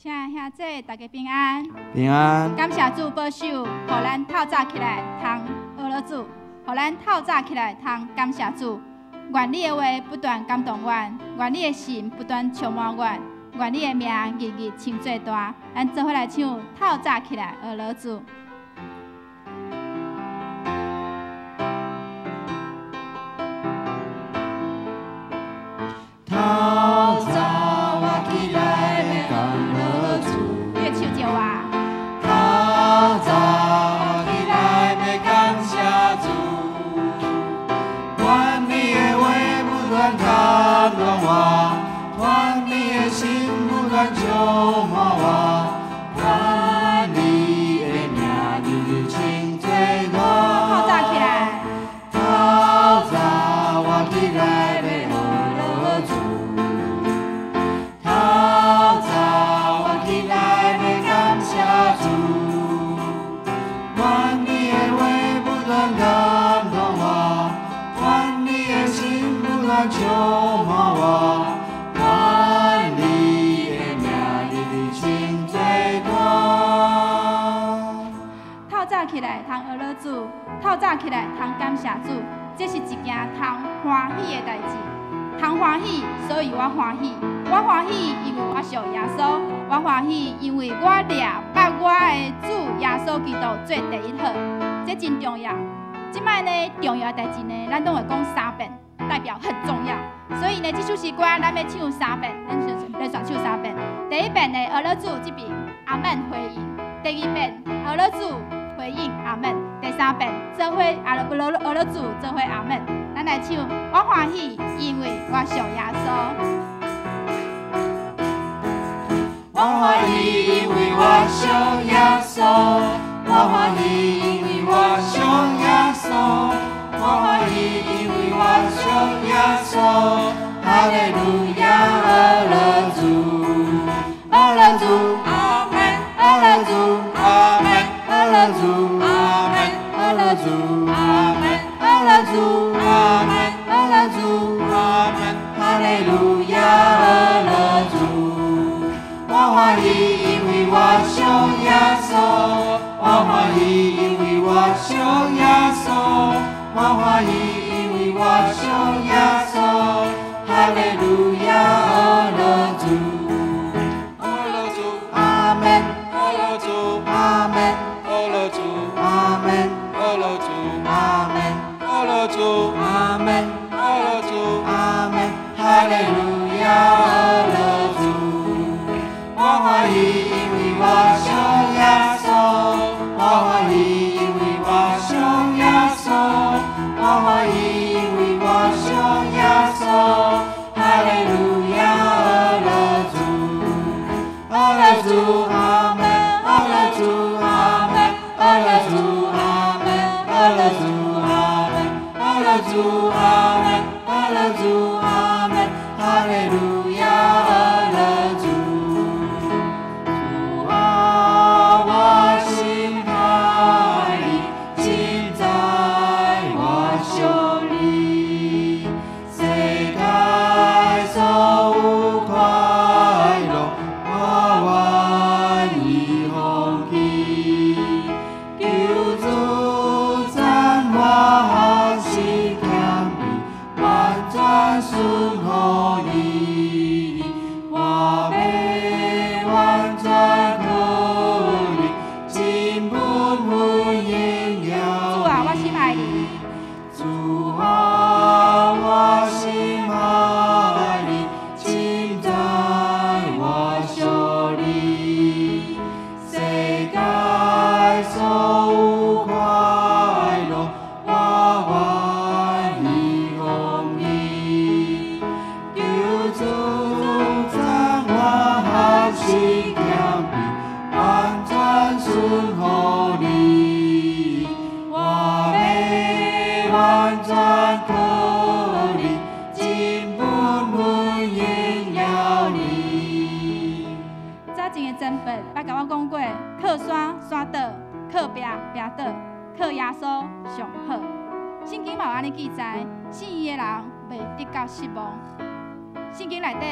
请兄姐大家平安。平安。感谢主保守，互咱透早起来通学了主，互咱透早起来通感谢主。愿你的话不断感动阮，愿你的心不断充满阮，愿你的名日日称最大。咱做伙来唱透早起来学了主。透早我起来要感谢主，越唱就我。透早我起来要感谢主，愿你的话不断感动我，愿你的心不断充满我，愿你的名日日称最大。透早起来，透早我起来要学了主，透早我起来要感谢主，愿你的话不断感动我，愿你的心不断充满我，愿你的名日日称最大。透早起来通学了主，透早起来通感谢主，这是一件通欢喜的代志。通欢喜，所以我欢喜。我欢喜，因为我属耶稣；我欢喜，因为我抓把我的主耶稣基督做第一号。这真重要。即摆呢，重要的代志呢，咱拢会讲三遍，代表很重要。所以呢，这首诗歌咱要唱三遍，咱来选唱三遍。第一遍呢，学了主这边阿门回应；第二遍学了主回应阿门；第三遍做伙学了主做伙阿门。咱来唱，我欢喜，因为我属耶稣。我欢喜，因为我属耶稣。我欢喜，因为我属耶稣。我欢喜，因为我属耶稣。哈利路亚，阿勒主，阿勒主，阿门，阿勒主，阿门，阿勒主，阿门，阿勒主，阿门，阿勒主，阿门，阿勒主，阿门，哈利路亚，阿勒主。我欢喜，因为我属耶稣。我欢喜，因为我属耶稣。我欢喜，因为我属耶稣。哈利路亚，阿勒主，阿勒主，阿门，阿勒主，阿门，阿勒主，阿门，阿勒主，阿门，阿勒主，阿门，阿勒主，阿门，哈利路亚，阿勒主。我欢喜，因为我属耶稣。我欢喜，因为我属耶稣。我欢喜，因为我属耶稣。哈利路亚，阿勒主，阿勒主，阿门，阿勒主，阿门，阿勒主，阿门，阿勒主，阿门，阿勒主，阿门，阿勒主，阿门，哈利路亚，阿勒主。主啊，我心爱你，尽在我手里，世界所有快乐，我愿意放弃。求主赞我好心强力，完全顺服你，我要完全靠你，尽本分应主了啊，我心爱你。主啊，我心爱你，尽在我手里，世界所有快乐，我愿意放弃。求主赞我好心强力，完全顺服你，我要完全靠你，尽本分应了你。早前的前辈捌甲我讲过，靠山山倒，靠壁壁倒，靠耶稣上好。圣经嘛有安尼记载，信伊的人袂得到失望。圣经内底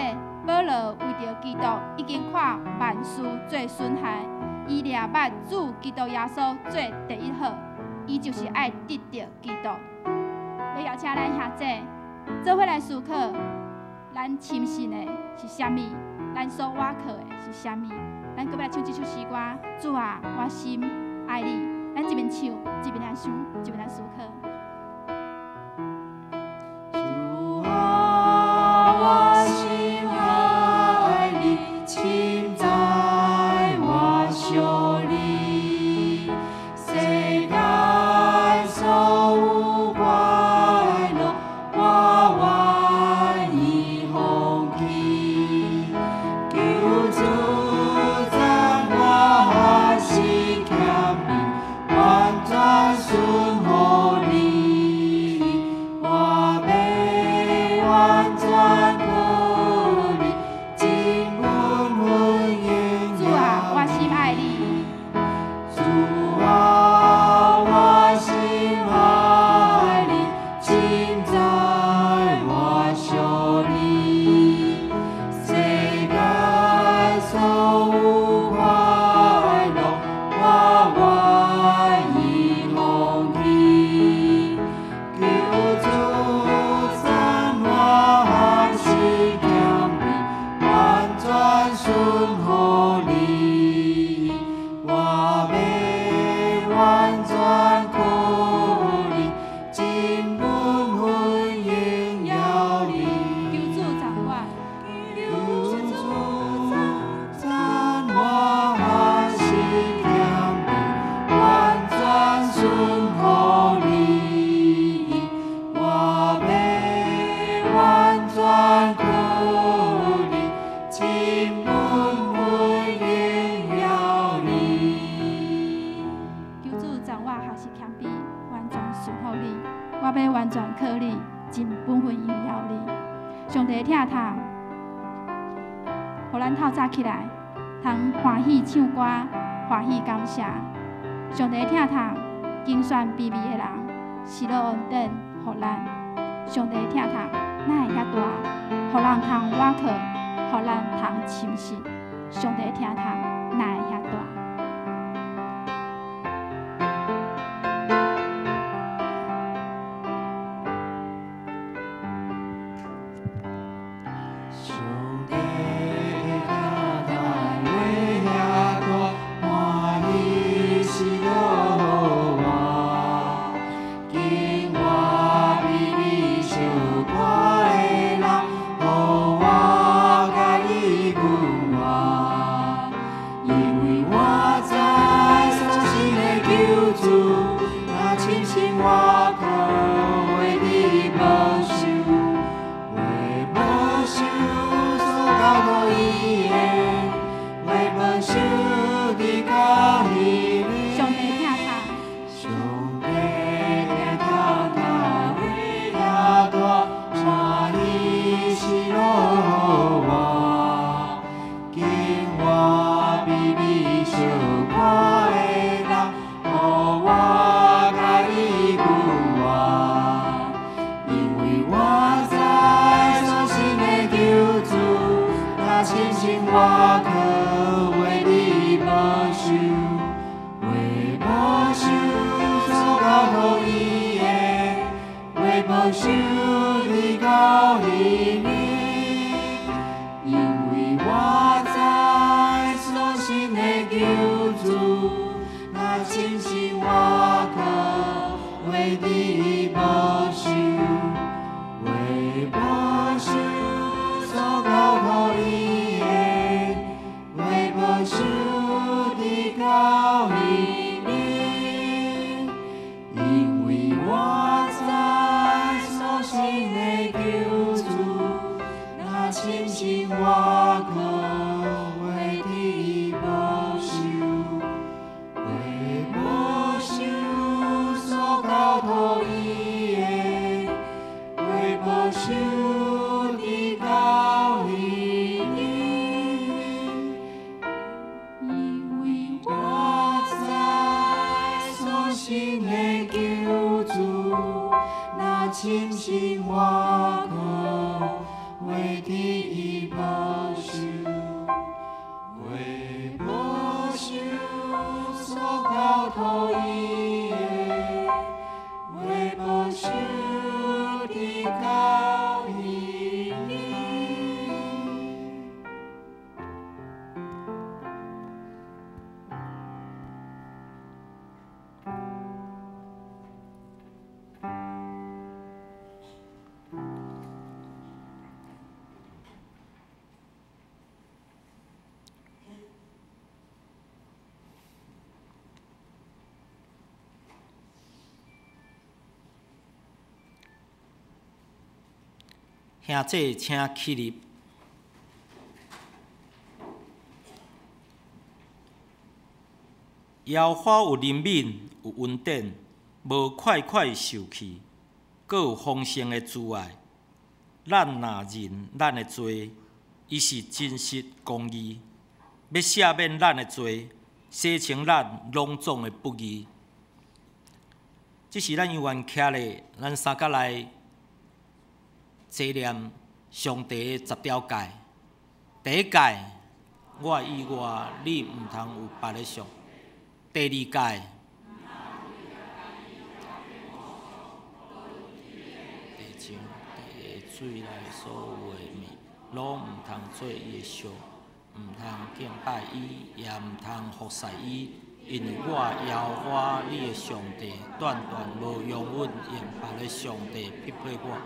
保罗为着基督已经看万事做损害，伊掠捌主基督耶稣做第一好，伊就是爱得到基督。要邀请咱兄姐做伙来思考，咱深信的是啥物？咱所瓦靠的是啥物？咱搁要来唱这首诗歌，主啊，我心爱你。咱一边唱，一边来想，一边来思考。主啊，我心爱你，亲在我手里，世界所有快乐，我愿意放弃。求主将我心欠你，完全顺服你，我要完全靠你，尽阮婚姻主啊，我心爱你。主啊，我心爱你，亲在我手里，世界所有快乐，我愿意放弃。求主赞我心欠你，完全顺服你，我要完全靠你，尽阮婚姻要你。求主掌我，求主赞我心欠你，完全顺服你，我要完全靠你，尽阮婚姻要你。求主掌我学习谦卑，完全顺服你。我要完全靠你，尽本分荣耀你。上帝听痛，互咱透早起来，通欢喜唱歌，欢喜感谢。上帝听痛，精选卑微的人，喜乐恩典互咱。上帝听痛，哪会遐大？互人通倚靠，互咱通深信。上帝听痛，哪会遐大？上帝听他为遐大，欢喜喜乐我，今我比你相歌的人，互我甲你分我，因为我知所信的救主，若深信我靠为你保守。为保守所交托伊的，为保守你到彼里。上帝听痛，上帝听他为遐大，欢喜喜乐我，今我比你相歌的人，互我甲你分我，因为我知所信的救主，若深信我可为你保守，为保守所交托伊的，为保守你到彼里，因为我知所信的救主，若深信我可为你保守。为保守所交托伊的，为保守你到彼里，因为我知所信的救主，若深信我可为你保守，为保守所交托伊的。为保守你到彼里，因为我知所信的救主，若深信我可为你保兄弟请起立。妖花有灵敏，有稳定，无快快受气，阁有丰盛的慈爱。咱若认咱的罪，伊是真实公义，要赦免咱的罪，洗清咱拢总的不义。这是咱永远徛咧咱三角内坐念上帝的10条诫。第一诫，我以外你毋通有别个像。第二诫，地上地下水内所有的物，拢毋通做伊的像，毋通敬拜伊，也毋通服侍伊，因为我耶和华你的上帝，断断无容允用别个上帝匹配我。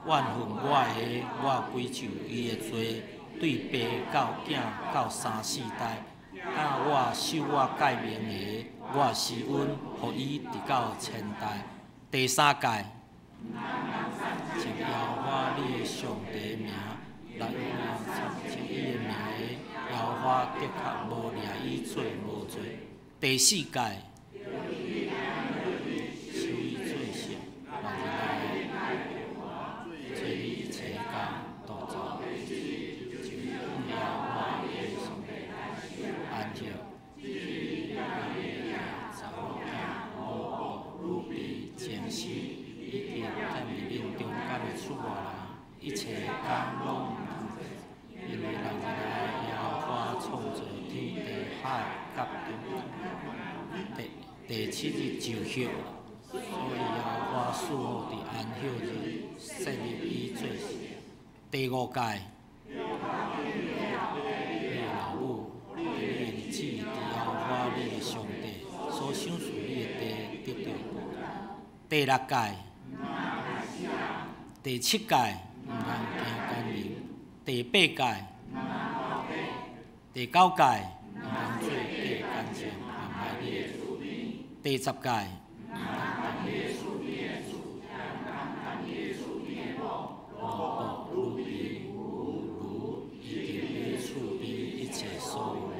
怨恨我的，我归咎伊的罪，对爸到囝到3、4代。但我守我诫命的，我施恩，予伊直到千代。第三诫，藉耶和华你的上帝的名，来参称伊的名的，耶和华的确无掠伊做无罪。第四诫，守伊做圣，万日内做伊一切工，都做就耶和华的上帝安息。前时，以及在恁中间的厝外人，一切工拢毋通，因为人日内耶和华创造天地海甲地。第7日就休，所以耶和华赐福伫安息日，设立伊做事。第5诫，你的老母，你的儿子，伫耶和华你的上帝所赏赐你的地得到。第6诫，第7诫，毋通行奸淫。第8诫，第9诫，毋通做假干净，妨害你的主。第10诫，萝卜、乳皮、如以及你厝边一切所有的。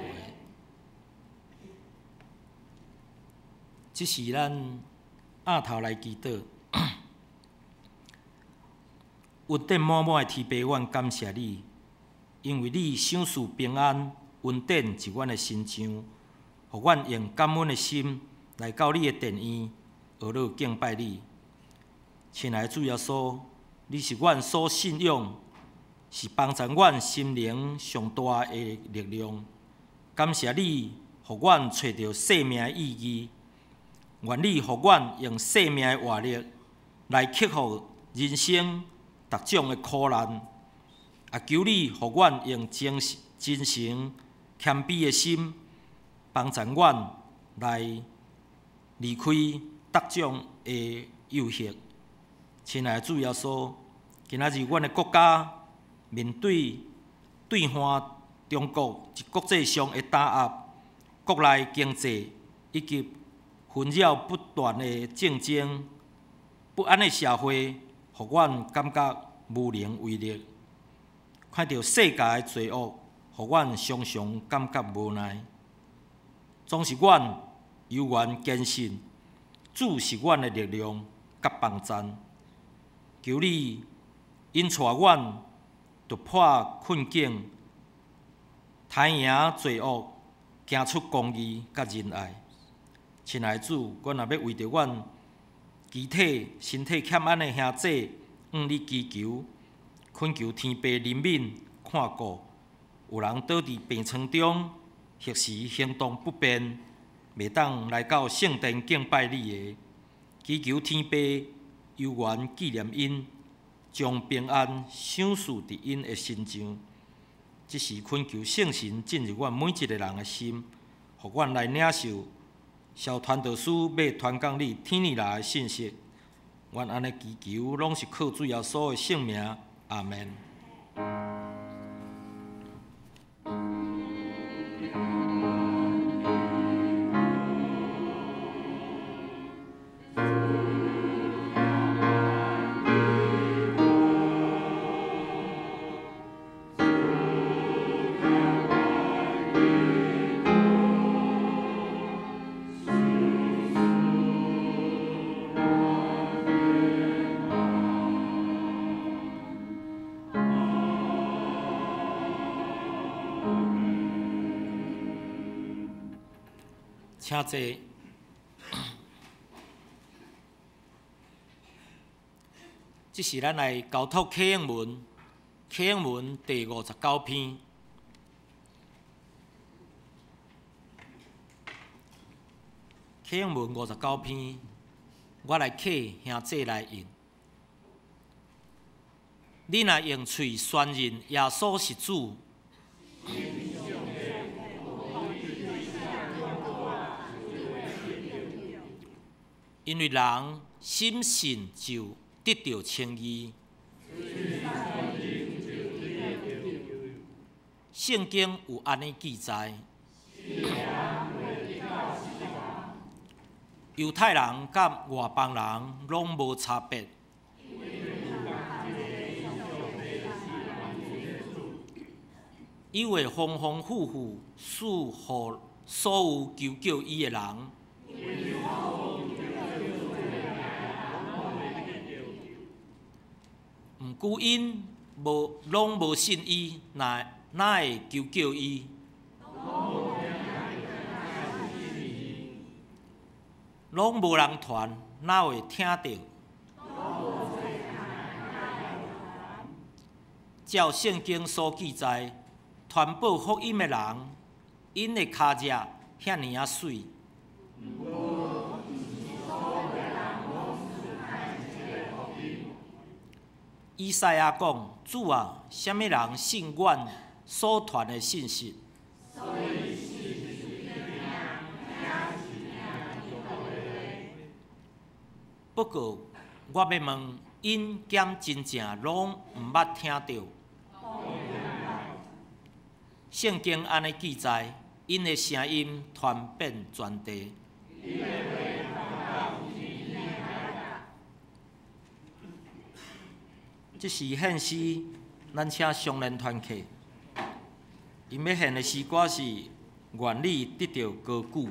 这是咱额头来祈祷。稳定满满的天父，阮感谢你，因为你赏赐平安、稳定是阮的心肠，互阮用感恩的心来到你的殿院，学乐敬拜你。亲爱的主耶稣，你是阮所信仰，是帮助阮心灵上大的力量。感谢你，互阮找到生命的意义。愿你互阮用生命的活力来克服人生各种的苦难，也求你互阮用真诚、谦卑的心，帮助阮来离开各种的诱惑。亲爱的主耶稣，今仔日阮的国家面对对岸中国及国际上的打压，国内经济以及纷扰不断的竞争，不安的社会，互阮感觉无能为力。看到世界的罪恶，互阮常常感觉无奈。总是阮犹原坚信，主是阮的力量甲帮助。求你引带阮突破困境，抬赢罪恶，行出公义甲仁爱。亲爱的主，阮也要为着阮肢体、身体欠安的兄弟，向你祈求，恳求天父怜悯看顾。有人倒伫病床中，或时行动不便，袂当来到圣殿敬拜你的，祈求天父犹原纪念因，将平安赏赐伫因的身上。即是恳求圣神进入阮每一个人的心，互阮来领受。小传道书要传讲你天而来的信息，阮安尼祈求，拢是靠主耶稣的圣名，阿门。请坐。这是咱来交托启应文，启应文第59篇。启应文59篇，我来客兄弟来用。你若用喙宣认耶稣是主，因为人心信就得到称义。圣经有安尼记载：犹太人甲外邦人拢无差别。伊会丰丰富富赐予所有求伊的人。毋过因拢无信伊，哪会求伊？拢无人传，哪会听到？照圣经所记载，传播福音的人，因的脚趾遐尼啊水。以赛亚讲：主啊，什么人信阮所传的信息？不过，我要问，因兼真正拢毋捌听到。圣经安尼记载，因的声音传遍全地。这是献诗，咱请双联团契。因要献的诗歌是愿你得到高举。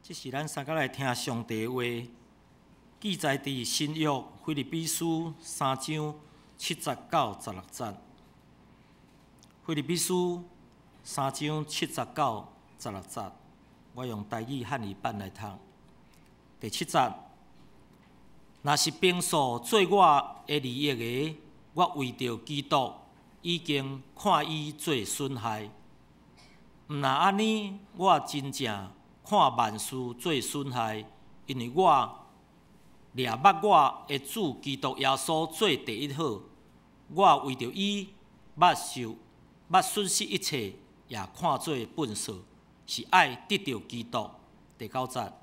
这是咱三甲来听上帝的话，记载伫新约腓立比书3章7到16节。腓立比书3章7到16节，我用台语汉语版来读。第7节，若是平素做我的利益的，我为着基督已经看伊做损害。毋若安尼，我真正看万事做损害，因为我掠捌我的主基督耶稣做第一好。我为着伊捌损失一切，也看做粪扫，是爱得到基督。第9节，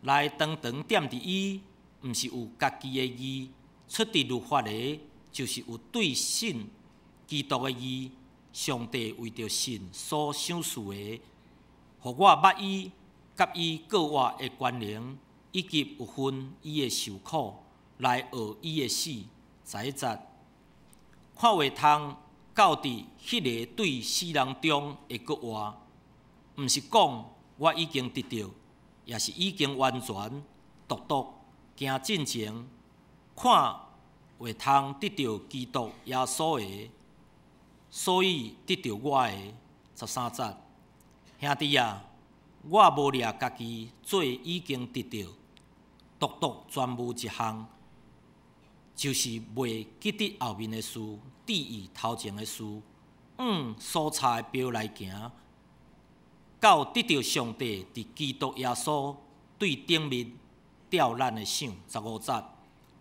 来长长踮伫伊，毋是有家己的义，出自律法的，就是有对信基督的义。上帝为着信所赏赐的，互我捌伊甲伊过活的关联，以及有份伊的受苦，来学伊的死。11节，看话通到伫迄个对死人中的国活，毋是讲我已经得到，也是已经完全独行进前，看话通得到基督耶稣的。所以得到我的13节，兄弟啊，我无掠家己做已经得到，独专务一项，就是袂记得后面的事，注意头前的事，所差的标来行，到得到上帝伫基督耶稣对顶面吊咱的赏。15节，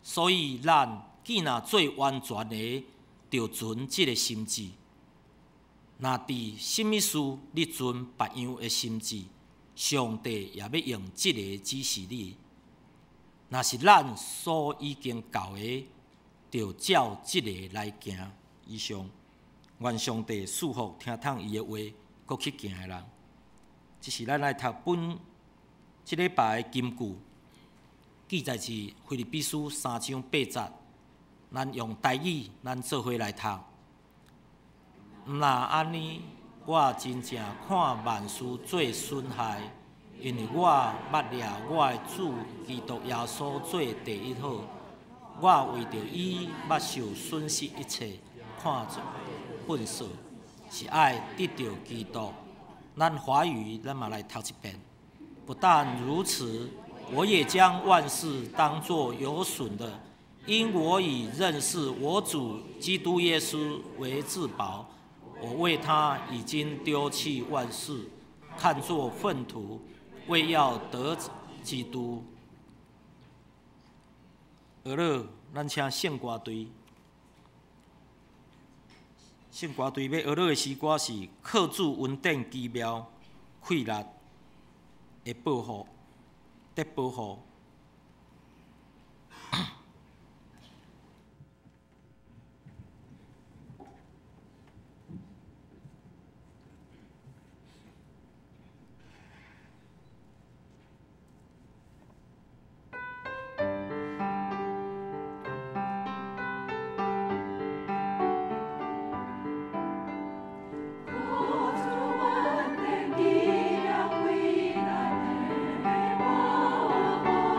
所以咱既若做完全的，就存即个心志。若伫什么事你存别样的心志，上帝也要用即个指示你。若是咱所已经教的，就照即个来行。以上，愿上帝祝福听透伊的话，搁去行的人。这是咱来读即礼拜的金句，记载是腓立比书3章8节。咱用台语，咱做伙来读。毋若安尼，我真正看万事做损害，因为我捌掠我的主基督耶稣做第一好。我为着伊捌受损失一切，看作粪扫，是爱得到基督。咱华语咱嘛来读一遍。不但如此，我也将万事当作有损的，因我以认识我主基督耶稣为至宝。我为他已经丢弃万事，看作粪土，为要得基督。下落，咱请圣歌队。圣歌队要下落的诗歌是靠主恩典奇妙，快乐的保护，得保护。我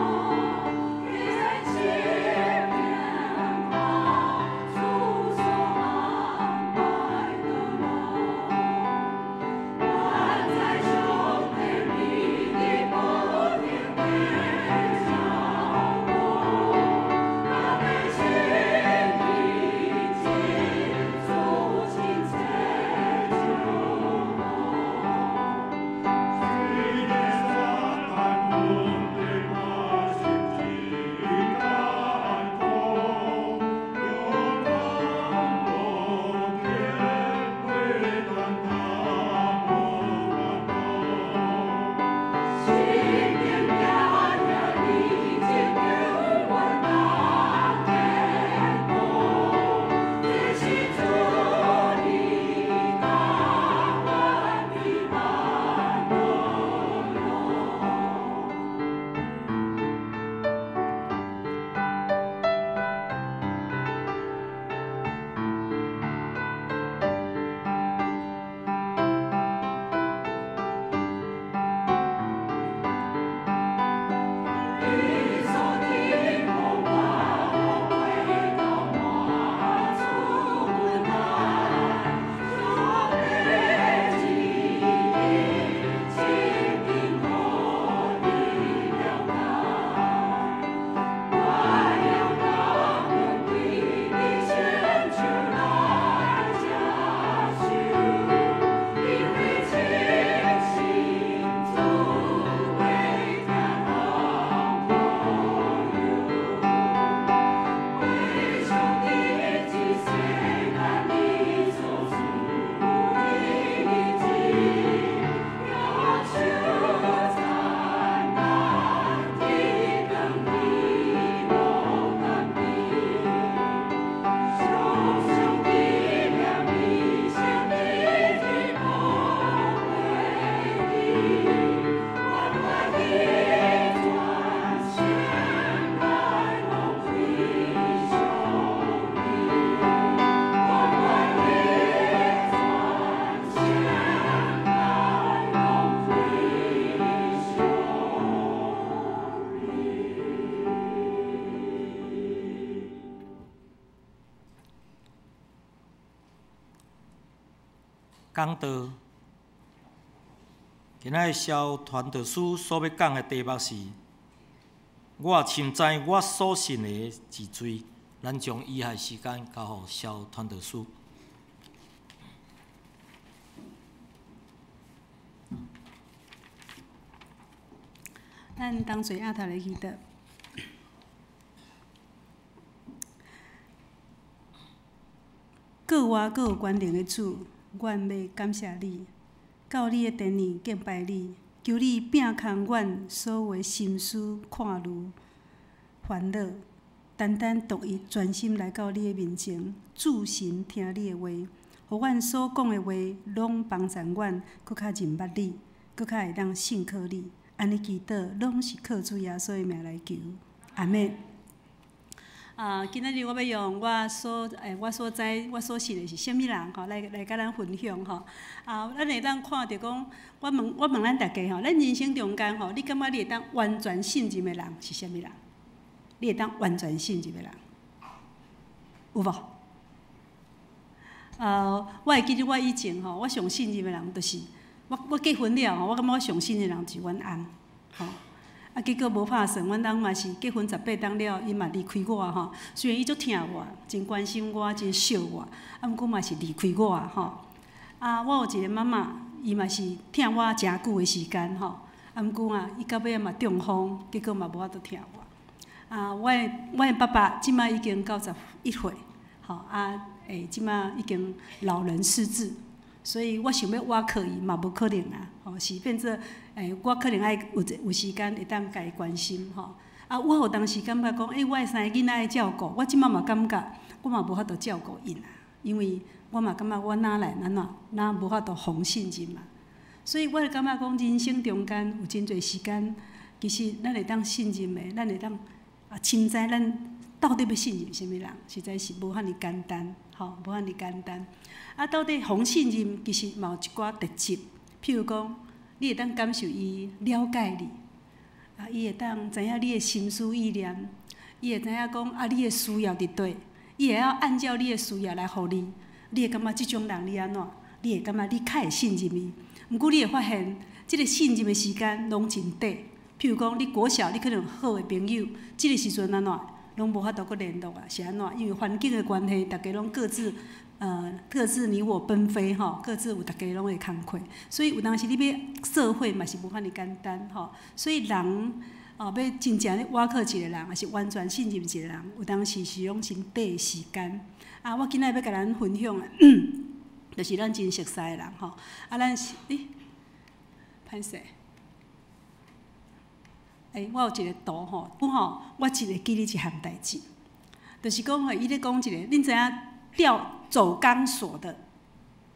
讲道。今仔日萧传道书所要讲的题目是：我深知我所信的是罪。咱将以下时间交予萧传道书。咱同齐亚头来祈祷。各我各有权能的主，阮要感谢你，到你的殿里敬拜你，求你摒空阮所有的心思、看虑、烦恼，单单独一专心来到你的面前，注心听你的话，互阮所讲的话拢帮助阮，搁较认捌你，搁较会当信靠你。安尼祈祷，拢是靠主耶稣的名来求，阿门。今仔日我要用我所知、我所信的是啥物人吼，来甲咱分享吼。咱会当看着讲，我问咱大家吼，咱人生中间吼，你感觉你会当完全信任的人是啥物人？你会当完全信任的人，有无？我会记得我以前吼，我上信任的人就是。我结婚了吼，我感觉我上信的人是阮翁，吼。结果无拍算，阮翁嘛是结婚18当了，伊嘛离开我吼。虽然伊足疼我，真关心我，真惜我，毋过嘛是离开我吼。我有一个妈妈，伊嘛是疼我诚久的时间吼。毋过伊到尾嘛中风，结果嘛无法度疼我。我的爸爸即摆已经91岁，吼即摆已经老人失智。所以我想要挖靠伊嘛无可能啊，吼是变做我可能爱有时间会当家关心吼。我有当时感觉讲，我的3个囡仔爱照顾，我即摆嘛感觉我嘛无法度照顾因啊，因为我嘛感觉我哪无法度互信任嘛。所以我就感觉讲，人生中间有真侪时间，其实咱会当信任的，咱会当深知咱到底要信任啥物人，实在是无遐尼简单，吼，无遐尼简单。到底互信任其实嘛有一寡特质，譬如讲，你会当感受伊了解你，伊会当知影你的心思意念，伊会知影讲你的需要伫倒，伊会晓按照你的需要来互你，你会感觉即种人你安怎？你会感觉你较会信任伊。毋过你会发现，即个信任的时间拢真短。譬如讲，你国小你可能有好的朋友，即个时阵安怎？拢无法度搁联络啊？是安怎？因为环境的关系，大家拢各自你我奔飞吼，各自有大家拢会工课，所以有当时你要社会嘛是无遐尼简单吼。所以人要真正咧挖靠一个人，也是完全信任一个人，有当时是用真短的时间。我今仔要甲咱分享的，就是咱真熟悉的人吼。咱是歹势。我有一个图吼，我一直记咧一项代志，就是讲伊咧讲一个，恁知影走钢索的，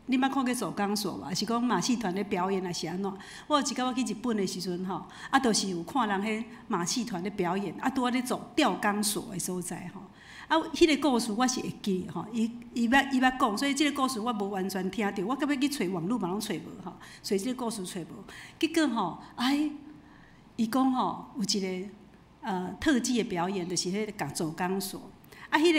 你捌看过走钢索吧？是讲马戏团咧表演，还是安怎？我有一摆我去日本的时阵吼，就是有看人迄马戏团咧表演，拄咧走吊钢索的所在吼。迄个故事我是会记吼，伊捌讲，所以即个故事我无完全听着，我到尾去找网络嘛拢找无吼，找即个故事找无。结果吼，伊讲吼有一个特技的表演，就是迄个走钢索。迄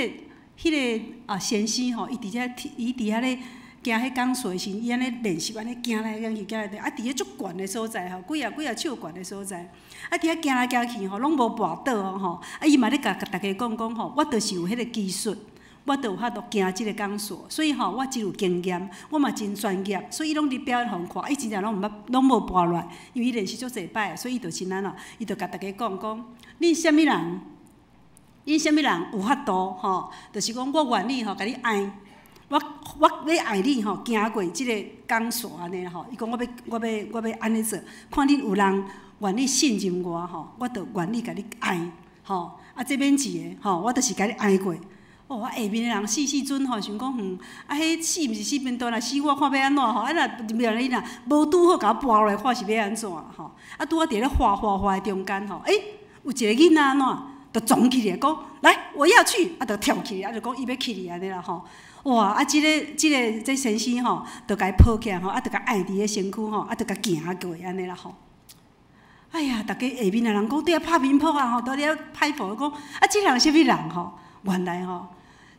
个先生吼，伊伫遐咧行迄钢索的时，伊安尼练习，安尼行来行去，伫遐足悬的所在吼，几啊尺悬的所在，伫遐行来行去吼，拢无跋倒哦吼。伊嘛咧甲大家讲吼，我就是有迄个技术，我就有法度行即个钢索，所以吼我真有经验，我嘛真专业，所以伊拢伫表演互看，伊真正拢无跋落来，因为伊练习足侪摆，所以伊就是安怎，伊就甲大家讲，恁啥物人？因啥物人有法度吼？就是讲我愿意吼，甲你爱，我要爱你吼，行过即个钢索安尼吼。伊讲我要安尼做，看恁有人愿意信任我吼，我就愿意甲你爱吼。这免钱的吼，我就是甲你爱过。我下面的人死阵吼，想讲迄死毋是死边度啦，死我看要安怎吼？若袂你若无拄好甲我跋落来，看是要安怎吼？拄伫咧画的中间吼，有一个囡仔安怎？就撞起来，讲来我要去，就跳起来，就讲伊要去哩安尼啦吼。哇！这先生吼，就甲伊抱起来吼，就甲爱伫个身躯吼，就甲行过安尼啦吼。哎呀，大家下面的人讲对啊拍面泡啊吼，都咧歹步讲这人啥物人吼？原来吼，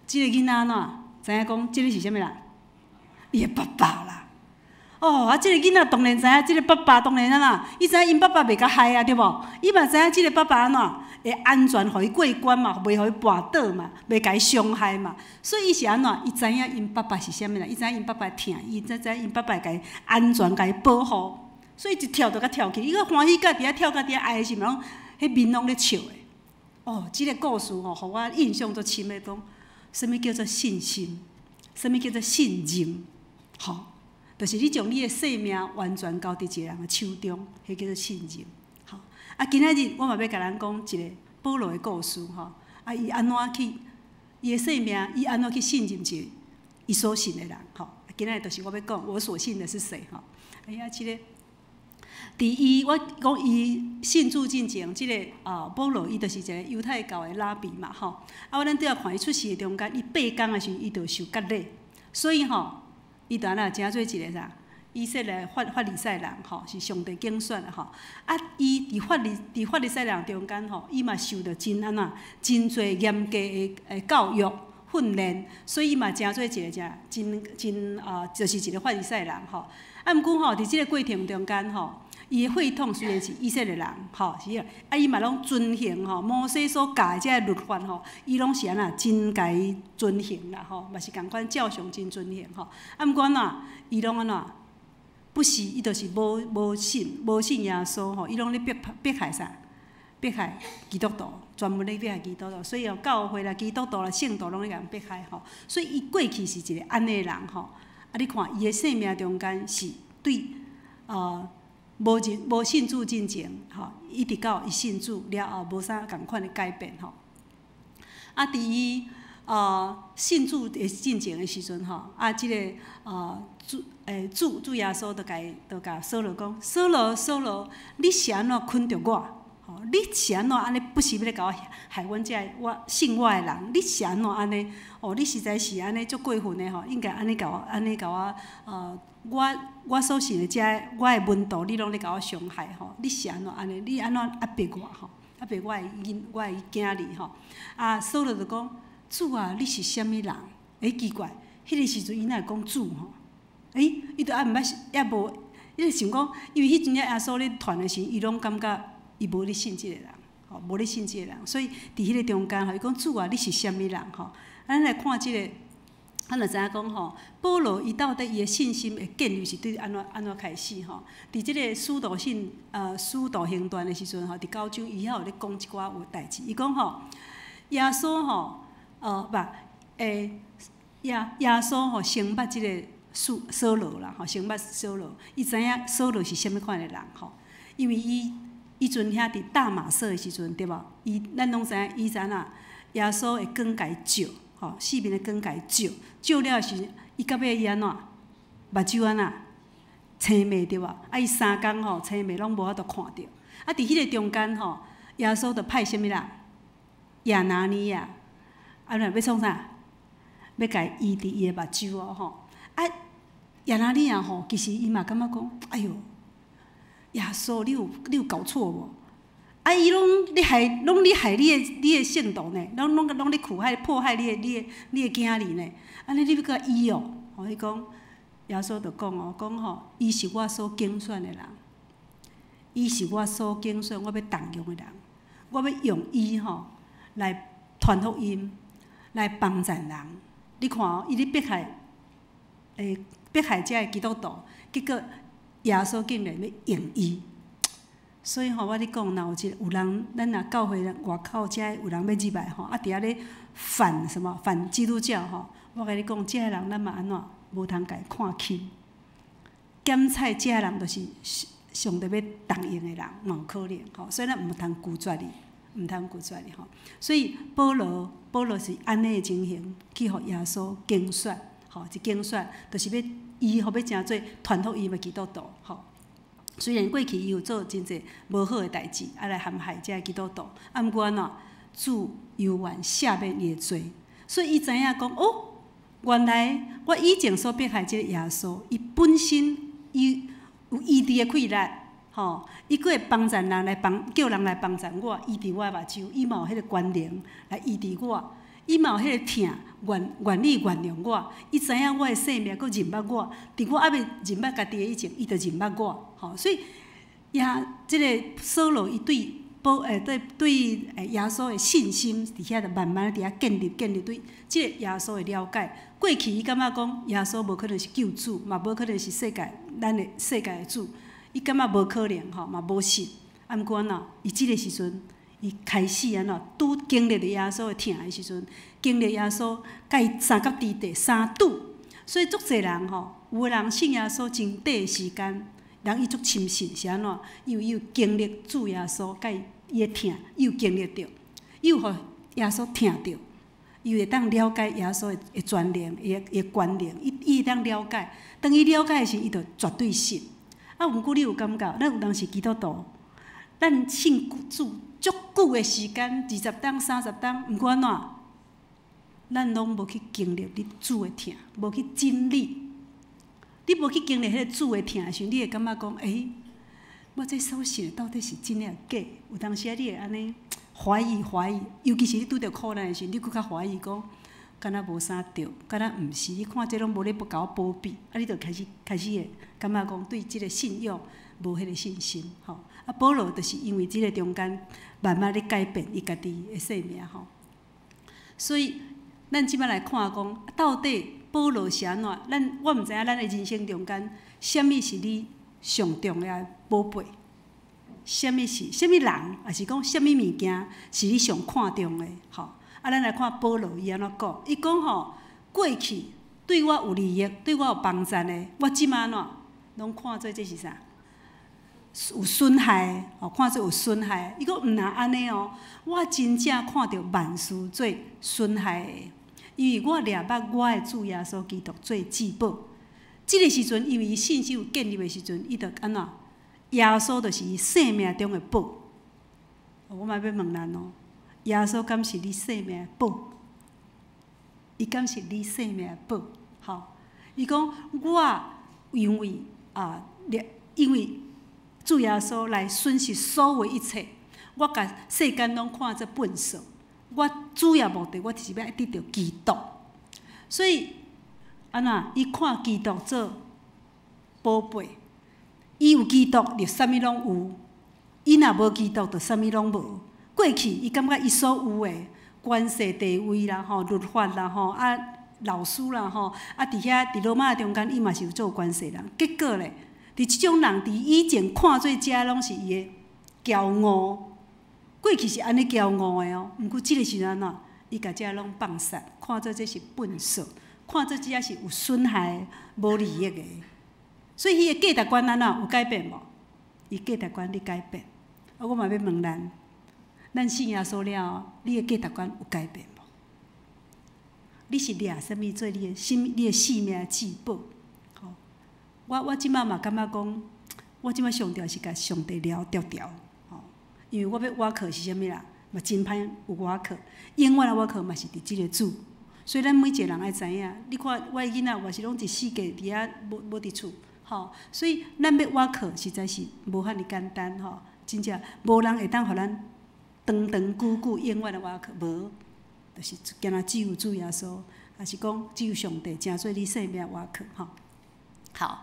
这个囡仔安怎知影讲这个是啥物人？伊的爸爸啦。哦，即个囡仔当然知影，即个爸爸当然啦，伊知影因爸爸袂甲害啊，对无？伊嘛知影即个爸爸安怎会安全，互伊过关嘛，袂互伊跋倒嘛，袂甲伊伤害嘛。所以伊是安怎？伊知影因爸爸是啥物啦？伊知影因爸爸疼伊，知影因爸爸甲伊安全，甲伊保护。所以一跳就甲跳起，伊个欢喜甲伫遐跳甲伫遐爱的时阵，迄面拢咧笑的。哦，即个故事吼，互我印象足深的，讲什物叫做信心，什物叫做信任，吼。就是你将你的生命完全交伫一个人的手中，迄叫做信任。吼，啊，今仔日我嘛要甲咱讲一个保罗的故事，吼，啊，伊安怎去，伊的生命，伊安怎去信任一个伊所信的人，吼。今仔日就是我要讲，我所信的是谁，吼。哎呀，即个，伫伊我讲伊信主进前，即个保罗伊就是一个犹太教的拉比嘛，吼。啊，我咱拄仔看伊出世的中间，伊8天的时候，伊就受割礼，所以吼。伊就安那诚做一个啥？以色列法利赛人吼，是上帝拣选的吼。啊，伊伫法利赛人中间吼，伊嘛受到真安那真侪严格的教育训练，所以伊嘛诚做一个就是一个法利赛人吼。啊，毋过吼，伫即个过程中间吼，伊的血统虽然是以色列人吼，是啊，伊嘛拢遵行吼摩西所教的即个律法吼，伊拢是安那真家遵行啦吼，嘛是共款照常真遵行吼。啊，毋过安怎，伊拢安怎，不是伊就是无信耶稣吼，伊拢咧迫害啥？迫害基督徒，专门咧迫害基督徒，所以哦，教会啦、基督徒啦、圣徒拢咧共迫害吼。所以伊过去是一个安尼的人吼。啊，你看伊的生命中间是对无信主进前吼，一直到伊信主了后，无啥共款的改变吼。啊，伫伊信主的进前的时阵吼，啊，即个主耶稣就甲扫罗讲：扫罗，你是安怎困着我？吼，你是安怎安尼不时要甲我害阮我信我的人？你是安怎安尼？哦，你实在是安尼足过分的吼，应该安尼甲我我所信的我的门徒，你拢咧甲我伤害吼，你是安怎安尼？你安怎压迫我吼？压迫我的囝儿吼？啊，扫罗就讲：主啊，你是啥物人？奇怪，迄个时阵伊哪会讲主吼？伊就毋捌也无，伊就想讲，因为迄阵耶稣咧传的时，伊拢感觉伊无咧信即个人，吼，无咧信即个人，所以伫迄个中间吼，伊讲主啊，你是啥物人吼？咱来看即个。咱就知影讲吼，保罗伊到底伊的信心的建立是对安怎开始吼？伫即个使徒行传的时阵吼，伫9章伊遐有咧讲一寡有代志。伊讲吼，耶稣吼，耶稣吼先捌即个扫罗啦，吼先捌扫罗，伊知影扫罗是啥物款的人吼？因为伊阵遐伫大马色的时阵，对无？咱拢知影，伊知影耶稣会光家照。吼，四面的光甲伊照了时，伊到尾伊安怎？目睭安怎？青眉对无？啊，伊3工吼，青眉拢无法度看着。啊，伫迄个中间吼，耶稣就派啥物人？亚拿尼亚，啊，要创啥？要甲伊医治伊的目睭哦吼。啊，亚拿尼亚吼，其实伊嘛感觉讲，哎哟，耶稣你有搞错无？啊！伊拢咧害你的圣徒呢，拢咧迫害你的囝儿呢。安尼你要甲医哦？吼，伊讲耶稣就讲哦，讲吼，伊是我所拣选的人，伊是我所拣选，我要动用的人，我要用伊吼来传福音，来帮助人。你看哦，伊咧迫害遮的基督徒，结果耶稣竟然要用伊。所以吼，我咧讲，若有人，咱若教会外口遮有人要入来吼，啊，伫遐咧反基督教吼，我甲你讲，遮个人咱嘛安怎无通家看轻，检采遮个人就是上帝要动用的人，嘛有可能吼，所以咱毋通拒绝伊吼。所以保罗是安尼的情形，去互耶稣拣选，吼，一拣选，就是要伊互要诚做传福音的基督徒，吼。虽然过去伊有做真侪无好诶代志，啊来陷害遮基督徒，啊毋过安怎主犹原赦免伊诶罪，所以伊知影讲哦，原来我以前所迫害即个耶稣，伊本身伊有医治诶气力，吼，伊佫会帮助人叫人来帮助我，医治我诶目睭，伊嘛有迄个权能来医治我，伊嘛有迄个疼，愿意原谅我。伊知影我的性命，佮认捌我。伫我还未认捌家己的以前，伊就认捌我。吼，所以即个扫罗伊对耶稣的信心，伫遐就慢慢伫遐建立对即个耶稣的了解。过去伊感觉讲耶稣无可能是救主，嘛无可能是咱的世界的主，伊感觉无可能吼，嘛无信。啊，毋过伊即个时阵。伊开始拄经历了耶稣的疼的时阵，经历耶稣甲伊三角地带三拄，所以足侪人有个人信耶稣真短的时间，人伊足深信是安怎？因为伊有经历主耶稣甲伊的疼，伊有经历着，伊有互耶稣疼着，伊会当了解耶稣的全能，伊的权能，伊会当了解。当伊了解的时，伊就绝对信。啊，毋过你有感觉，咱有当时基督徒，咱信主。足久的时间，20档、30档，毋管怎，咱拢无去经历你主的疼，无去经历。你无去经历迄个主的疼的时候，你会感觉讲，我这所信到底是真诶假？有当时你会安尼怀疑，尤其是你拄着苦难的时候，你更较怀疑讲，敢若无啥对，敢若毋是。你看这拢无咧不甲我保庇，啊，你就开始会感觉讲对即个信仰无迄个信心，吼。啊，保罗就是因为即个中间慢慢咧改变伊家己的生命吼，所以咱即摆来看讲，到底保罗是安怎？我毋知影咱的人生中间，什物是你上重要的宝贝？什物人，还是讲什物物件是你上看重的？吼，啊，咱来看保罗伊安怎讲？伊讲吼，过去对我有利益、对我有帮助的，我即摆安怎拢看做这是啥？有损害，看做有损害。伊讲毋若安尼哦，我真正看到万事做损害的，因为我掠捌我的主耶稣基督做至宝。即个时阵，因为伊信心有建立的时阵，伊就安怎？耶稣就是伊生命中的宝。我嘛要问咱哦，耶稣敢是你生命的宝？伊敢是你生命的宝？吼，伊讲我因为主耶稣来损失所有一切，我甲世间拢看作粪扫。我主要目的，我就是要得到基督。所以，安怎伊看基督做宝贝，伊有基督就啥物拢有；伊若无基督，就啥物拢无。过去伊感觉伊所有诶关系地位啦、律法啦、老师啦、伫遐伫罗马中间，伊嘛是有做关系人。结果咧。伫即种人，伫以前看做遮拢是伊的骄傲，过去是安尼骄傲的哦。毋过即个时阵喏，伊甲遮拢放散，看做这是粪扫，看做遮是有损害、无利益的。所以伊的价值观安怎有改变无？伊价值观你改变，啊，我嘛要问咱信耶稣了，你的价值观有改变无？你是掠啥物做你的生命的至宝？我即摆嘛感觉讲，我即摆上吊是甲上帝了调，吼，因为我要挖课是啥物啦？嘛真歹有挖课，永远的挖课嘛是伫即个主，所以咱每一个人爱知影。你看我的囡仔，我是拢一世界伫遐无伫厝，吼，所以咱要挖课实在是无遐尼简单，吼，真正无人会当互咱长长久久永远的挖课，无，就是惊若只有主耶稣，还是讲只有上帝，正做你生命挖课，吼。好，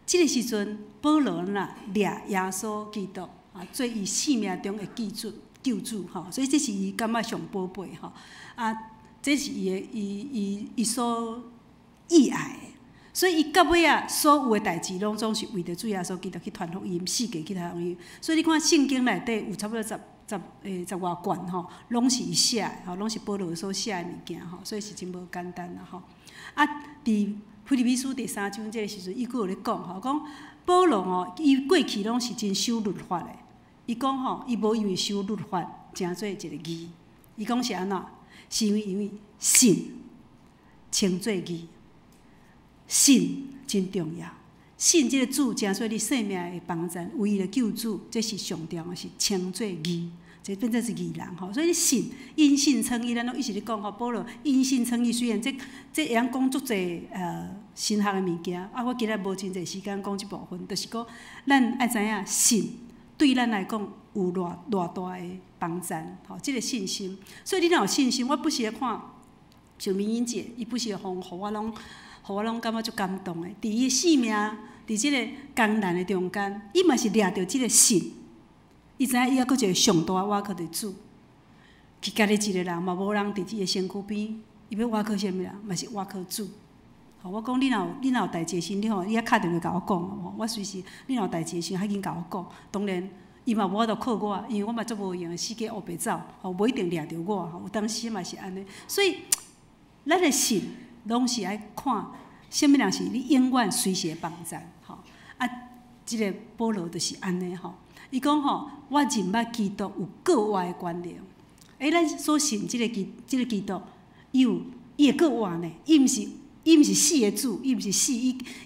即个时阵，保罗掠耶稣基督做伊生命中的救主吼，所以这是伊感觉上宝贝吼。这是伊所意爱的，所以伊到尾所有的代志拢总是为着主耶稣基督去传福音，世界去传福音。所以你看圣经内底有差不多十外卷吼，拢是伊写的吼，拢是保罗所写的物件吼，所以是真无简单啦吼。伫腓立比书第3章这个时阵，伊佫有咧讲吼，讲保罗伊过去拢是真守律法的。伊讲吼，伊无因为守律法，成做一个义。伊讲是安怎？是因为信称做义，信真重要。信即个主，成做你生命的帮助，唯一的救主，这是上重要，是称做义。这变做是义人吼，所以信因信称义，咱拢一直咧讲吼。保罗因信称义，虽然这会晓讲足侪神学的物件，我今日无真侪时间讲即部分，就是讲咱爱知影信对咱来讲有偌大的帮助吼，即个信心。所以你若有信心，我不时咧看像明英姐，伊不是互我拢感觉足感动的。伫伊生命，伫即个艰难的中间，伊嘛是掠着即个信。伊知影伊还佫一个上大挖靠着主，佮家己一个人嘛无人伫伊的身躯边，伊要挖靠啥物啦？嘛是挖靠主。吼，我讲你若有代志的时，你吼你啊敲电话甲我讲吼，我随时你若有代志的时，较紧甲我讲。当然，伊嘛无法度靠我，因为我嘛足无用，四界乌白走，吼无一定掠着我，吼有当时嘛是安尼。所以，咱的信拢是爱看，啥物人是你永远随时帮咱，吼啊，即个保罗就是安尼吼。伊讲吼，我认捌基督有国外的关联。咱所信即个基督，伊会国外呢，伊毋是死的主，伊毋是死，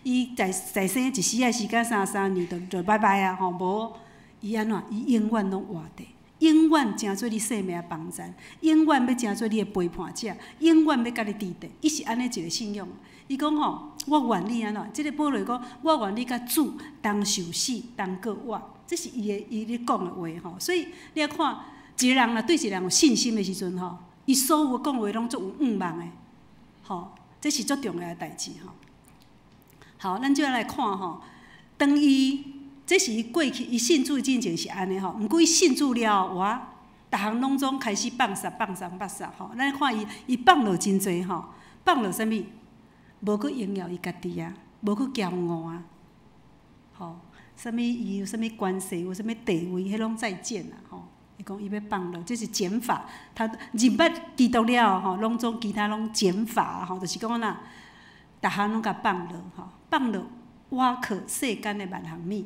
伊在生一时的时间3年就拜拜啊！吼，无伊安怎？伊永远拢活着，永远成做你生命的帮助，永远要成做你的陪伴者，永远要甲你伫地。伊是安尼一个信仰。伊讲吼，我愿你安怎？即个保罗讲，我愿你甲主同受死，同过活。这是伊咧讲的话吼。所以你要看一个人若对一个人有信心的时阵吼，伊所有讲话拢足有望的，吼。这是足重要的代志吼。好，咱就要来看吼，当伊这是伊过去伊信主进前是安尼吼，毋过伊信主了后，逐项拢总开始放杀吼。咱看伊放落真济吼，放落啥物？无去荣耀伊家己啊，无去骄傲啊，吼，啥物伊有啥物关系，有啥物地位，迄拢再见啦吼。伊讲伊要放落，这是减法。他认捌基督了吼，拢总其他拢减法吼，就是讲呐，逐项拢甲放落吼，放落挖靠世间的万项物，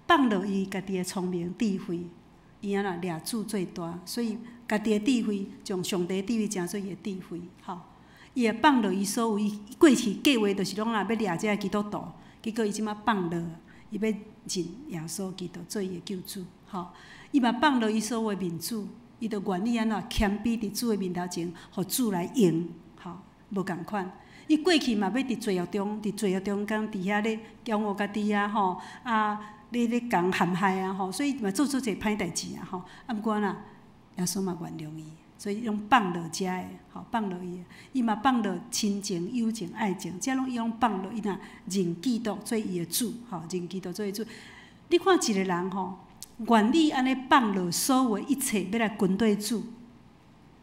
放落伊家己的聪明智慧，伊安那掠主最大，所以家己的智慧，将上帝的智慧成做伊的智慧吼。伊会放落伊所有伊过去计划，就是拢要掠这个基督徒，结果伊即马放落，伊要认耶稣基督做伊的救主。吼，伊嘛放落伊所有的民主，伊就愿意安怎谦卑伫主的面头前，互主来用，吼，无共款。伊过去嘛要伫罪恶中间伫遐咧骄傲家己啊，吼咧共陷害啊，吼，所以嘛做一个歹代志啊，吼。啊，毋过呐，耶稣嘛原谅伊，所以用放落遮的，吼，放落伊嘛放落亲情、友情、爱情，遮拢伊拢放落伊若认基督做伊的主，吼，认基督做伊主。你看一个人吼。愿意安尼放落所有一切，要来跟对主。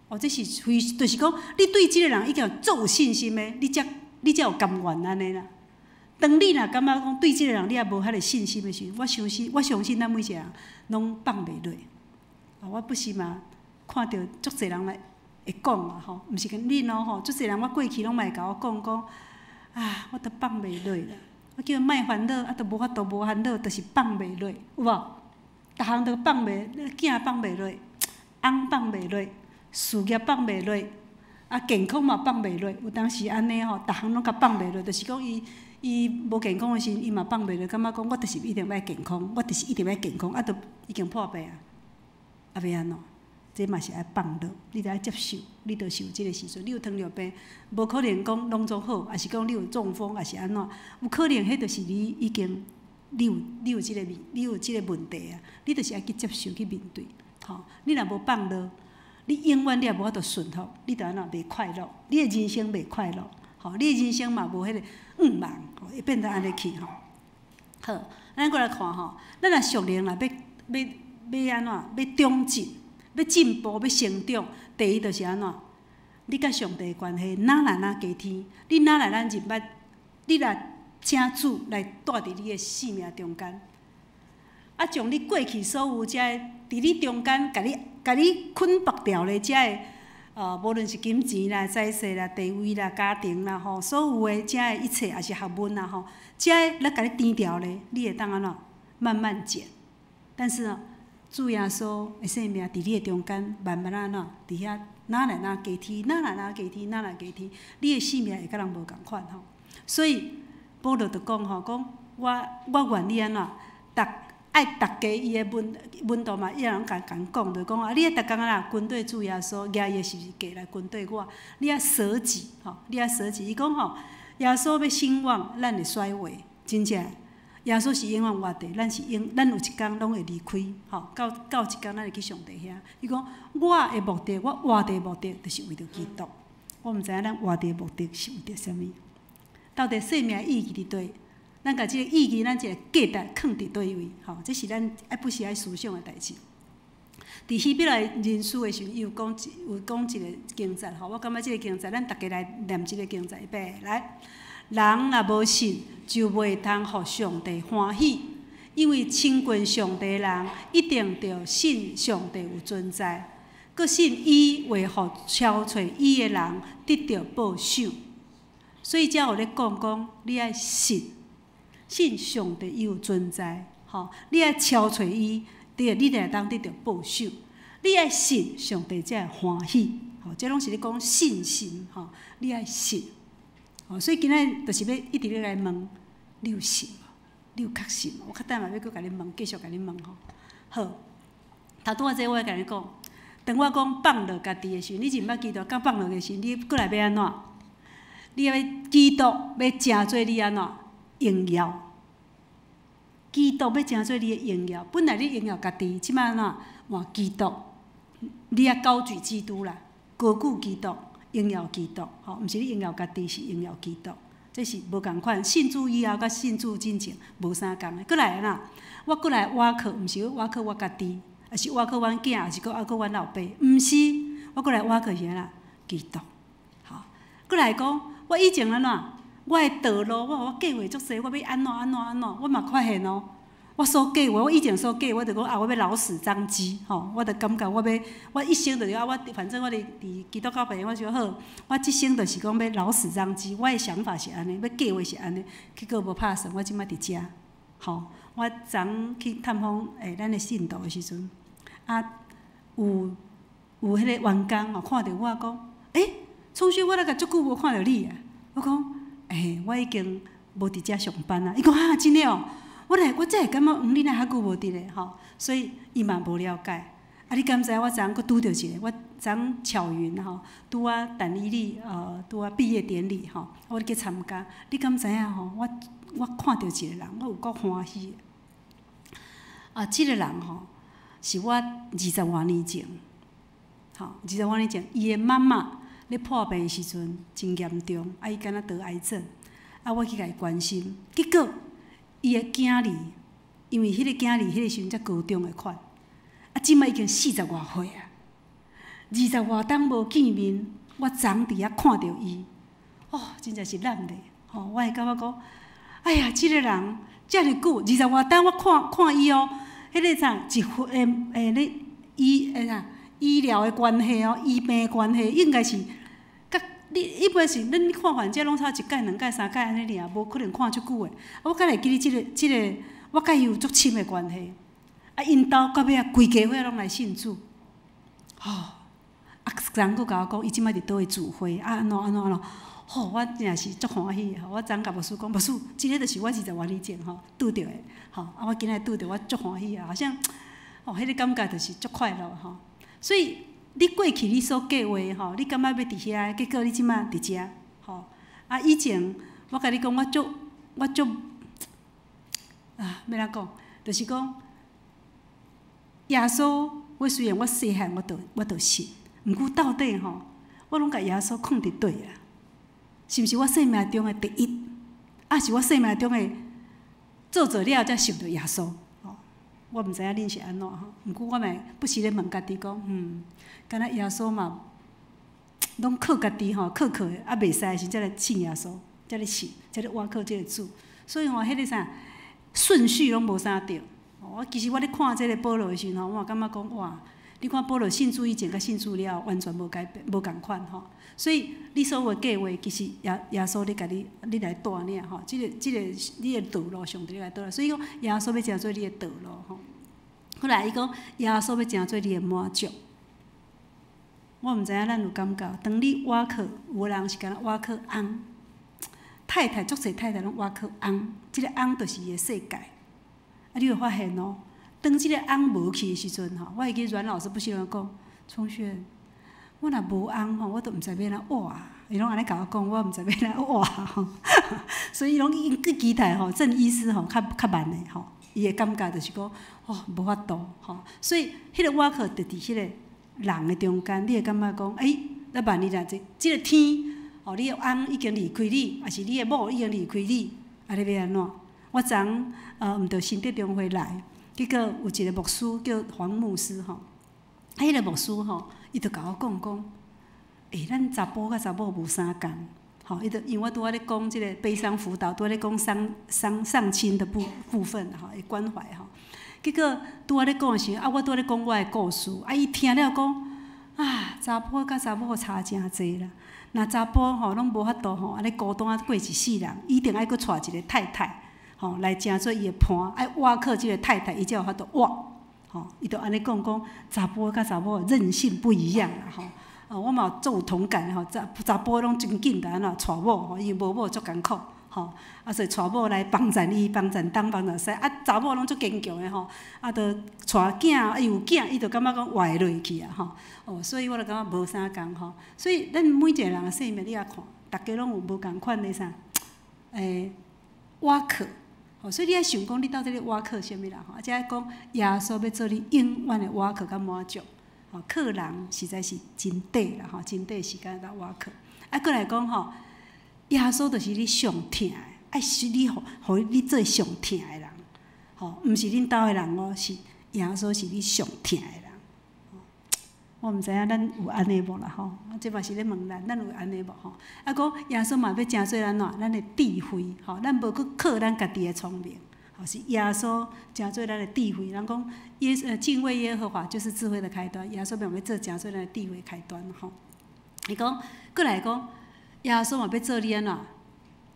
哦，这是就是讲，你对即个人已经足有信心的，你才有甘愿安尼啦。当你若感觉讲对即个人你也无遐个信心的时候，我相信咱每一个人拢放袂落。我不是嘛，看到足侪人来会讲啊吼，毋是跟恁咯吼，足侪人我过去拢嘛会甲我讲啊，我都放袂落啦。我叫莫烦恼，啊，都无法度无烦恼，就是放袂落，有无？逐项都放袂，囝放袂落，翁放袂落，事业放袂落，啊健康嘛放袂落。有当时安尼吼，逐项拢甲放袂落，就是讲伊无健康的时，伊嘛放袂落，感觉讲我就是一定要健康，我就是一定要健康，啊，都已经破病啊，啊要安怎？这嘛是爱放落，你得爱接受，你得受即个时阵，你有糖尿病，无可能讲拢总好，还是讲你有中风，还是安怎？有可能迄就是你已经。你有即个问题啊，你就是爱去接受去面对，吼。你若无放落，你永远你也无法度顺服，你就安怎袂快乐，你的人生袂快乐，吼。你的人生嘛无迄个望，吼，会变得安尼去，吼。好，咱过来看吼，咱若属灵啦，要安怎？要长进，要进步，要成长。第一就是安怎？你甲上帝的关系哪来哪加添？你哪来咱认捌？你若请主来带伫你的生命中间，啊，将你过去所有遮个伫你中间，甲你捆绑掉咧遮个无论是金钱啦、财势啦、地位啦、家庭啦，吼，所有的遮个一切，也是学问啦，吼，遮个咱甲你填掉咧，你会当安怎慢慢减？但是呢，主耶稣的生命伫你的中间，慢慢安怎伫遐哪来哪加添，哪来哪加添，哪来加添，你的生命会甲人无共款吼，所以。保罗就讲吼，讲我愿意安怎，爱逐家伊的温度嘛，伊人共讲，就讲啊，你逐工啦，跟对主耶稣，举伊的十字架来跟对我，你啊舍己吼，你啊舍己。伊讲吼，耶稣要兴旺，咱会衰微，真正，耶稣是永远活地，咱有一天拢会离开，吼，到一天咱会去上帝遐。伊讲我的目的，我活地的目的，就是为着基督。我毋知影咱活地的目的是为着啥物？到底生命意义伫倒？咱甲即个意义，咱一个价值放伫倒位？吼，这是咱不时爱思想的代志。伫希伯来人书的时候，伊有讲一个经节，吼，我感觉即个经节，咱大家来念即个经节，预备来。人若无信，就袂通互上帝欢喜，因为亲近上帝的人，一定着信上帝有存在，佮信伊会互超找伊的人得到报赏。所以才有咧讲，你爱信上帝伊有存在，吼，你爱超找伊，你才当得到报赏。你爱信上帝才会欢喜，吼，这拢是咧讲信心，吼，你爱信。哦，所以今仔就是要一直咧来问，你有信无？你有确信无？我较等下要搁甲你问，继续甲你问吼。好，头拄仔这我甲你讲，当我讲放落家己的时候，你真捌基督刚放落的时候，你过来要安怎？你要基督要成做你安怎荣耀？基督要成做你的荣耀，本来你荣耀家己，即摆安怎换基督？你也高举基督啦，高举基督。荣耀基督，吼，毋是你荣耀家己，是荣耀基督，这是无共款。信主以后，甲信主进前无啥共的。过来啦，我过来挖靠，毋是挖靠我家己，也是挖靠阮囝，也是挖靠阮老爸，毋是，我过来挖靠啥啦？基督，吼。过来讲，我以前安怎？我的道路，我计划足济，我要安怎，我嘛发现哦。我所计划，我以前所计划，我就讲啊，我要老死张机，吼，我就感觉我一生就是啊，反正我伫基督教边，我想好，我一生就是讲要老死张机，我的想法是安尼，要计划是安尼，结果无拍算，我即摆伫遮，吼，我昨去探访咱的信徒的时阵，啊，有迄个员工哦，看到我讲，聪旭，我来甲足久无看到你啊，我讲，我已经无伫遮上班啊，伊讲啊，真诶哦。我才会感觉，你哪遐久无伫咧吼，所以伊嘛无了解。啊，你敢知我昨昏佫拄着一个，我昨昏巧云吼，拄啊陈依丽拄啊毕业典礼吼，我去参加。你敢知影吼？我看到一个人，我有够欢喜的。啊，即个人吼，是我20多年前，吼，20多年前，伊的妈妈咧破病的时阵真严重，啊，伊敢若得癌症，啊，我去甲伊关心，结果。伊的囝儿，因为迄个囝儿迄个时阵才高中的款，啊，即摆已经40外岁啊，20外冬无见面，我昨伫遐看到伊，哦，真正是难咧，吼，我会感觉讲，哎呀，即个人遮尔久，20外冬我看伊哦，迄个啥咧医疗的关系哦，医病的关系应该是。你一般是恁看患者拢差1届、2届、3届安尼尔，无可能看足久的。我敢会记哩，即个，我甲伊有足深的关系。啊，因兜到尾啊，规家伙拢来信主。吼，啊，人佫甲我讲，伊即摆伫倒位聚会，啊，安怎，吼，我真是足欢喜的。我昨甲牧师讲，牧师，即个就是我20多年前吼拄着的，吼，啊，我今仔拄着，我足欢喜啊，好像，哦，迄个感觉就是足快乐吼。所以。你过去你所计划吼，你感觉要伫遐，结果你即摆伫遮吼。啊，以前我甲你讲，我足啊，要怎讲？就是讲，耶稣，我虽然我细汉我就信，毋过到底吼，我拢甲耶稣放伫对啊。是毋是我生命中的第一？啊，是我生命中的做了才想到耶稣。我毋知影恁是安怎吼，毋过我嘛不时咧问家己讲，敢若耶稣嘛，拢靠家己吼，靠的，啊袂使的时才来信耶稣，才来信，才来倚靠即个主。所以吼，迄个啥顺序拢无啥对。我其实我咧看即个保罗的时候，我嘛感觉讲哇，你看保罗信主以前甲信主了，完全无改变，无共款吼。所以你所有的计划，其实耶稣咧甲你来带领吼，即个你的道路上帝来带领。所以讲耶稣要成做你的道路吼。后来伊讲耶稣要成做你的满足。我毋知影咱有感觉，当你倚靠，有人是敢若倚靠翁，太太足侪太太拢倚靠翁，即个翁就是伊的世界。啊，你会发现哦，当即个翁无去的时阵吼，我会记阮老师不是讲，聪轩，我若无翁吼，我都毋知要安怎活啊。伊拢安尼甲我讲，我毋知要来活吼。所以伊拢去期待吼，郑医师吼较慢的吼，伊的感觉就是讲，无法度吼。所以迄个活课就伫迄个人的中间，你会感觉讲，那万一啦，即个天，吼，你的翁已经离开你，还是你的某已经离开你，你要安怎？我昨毋着新德中回来，结果有一个牧师叫黄牧师吼，迄个牧师吼，伊就甲我讲，咱查甫甲查某无啥共，吼，伊就因为我拄仔咧讲即个悲伤辅导，拄仔咧讲丧亲的部分吼，会关怀吼。结果拄仔咧讲的时候，我拄仔咧讲我的故事，伊听了讲，查甫甲查某差真济啦。若查甫吼拢无法度吼，安尼孤单过一世人，一定爱搁娶一个太太，吼来成做伊的伴，爱挖靠即个太太，伊才有法度挖，吼，伊就安尼讲，查甫甲查某韧性不一样啦，吼。我嘛足有同感吼，查甫拢真紧的安怎娶某吼，伊无某足艰苦吼，所以娶某来帮衬伊，帮衬东，帮衬西，查某拢足坚强的吼，就娶囝，有囝，伊就感觉讲活会落去啊吼，所以我就感觉无啥共吼，所以咱每一个人的生命你也看，大家拢有无共款的啥，活课，吼，所以你爱想讲你到底咧活课啥物啦吼，才讲耶稣要做你永远的活课甲满足。客人实在是真短啦，吼，真短时间来活课。过来讲吼，耶稣就是你上疼的，爱是你互你做上疼的人，吼，毋是恁兜的人哦，是耶稣是你上疼的人。我毋知影咱有安尼无啦吼，这嘛是咧问咱有安尼无吼？讲耶稣嘛要真做咱的智慧，吼，咱无去靠咱家己的聪明。是耶稣真做咱的智慧，人讲敬畏耶和华就是智慧的开端。耶稣嘛要做真做咱的智慧开端吼。伊讲，过来讲，耶稣嘛要做你安怎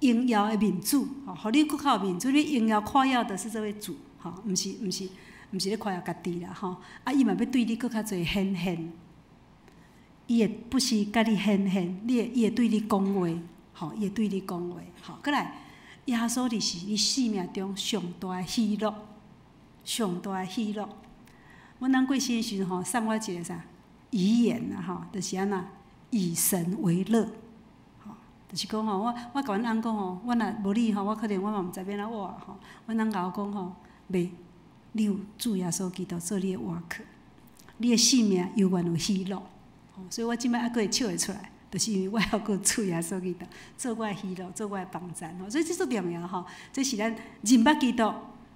荣耀的民主，吼，互你更较有民主。你荣耀夸耀的是这位主，吼，毋是咧夸耀家己啦，吼。伊嘛要对你更较侪显现，伊会不是甲你显现，伊会对你讲话，吼，伊会对你讲话，吼，过来。耶稣就是你生命中上大的喜乐，上大的喜乐。阮翁过生的时阵吼，送我一个啥遗言啦吼，就是安怎以神为乐，吼，就是讲吼，我甲阮翁讲吼，我若无你吼，我可能我嘛毋知要安怎活吼。阮翁甲我讲吼，袂，你有主耶稣基督做你的活客，你的生命永远有喜乐。吼，所以我即摆还佫会笑会出来。就是因为我还佫主耶稣基督做我的喜乐，做我的帮衬吼，所以这足重要吼。这是咱认捌基督，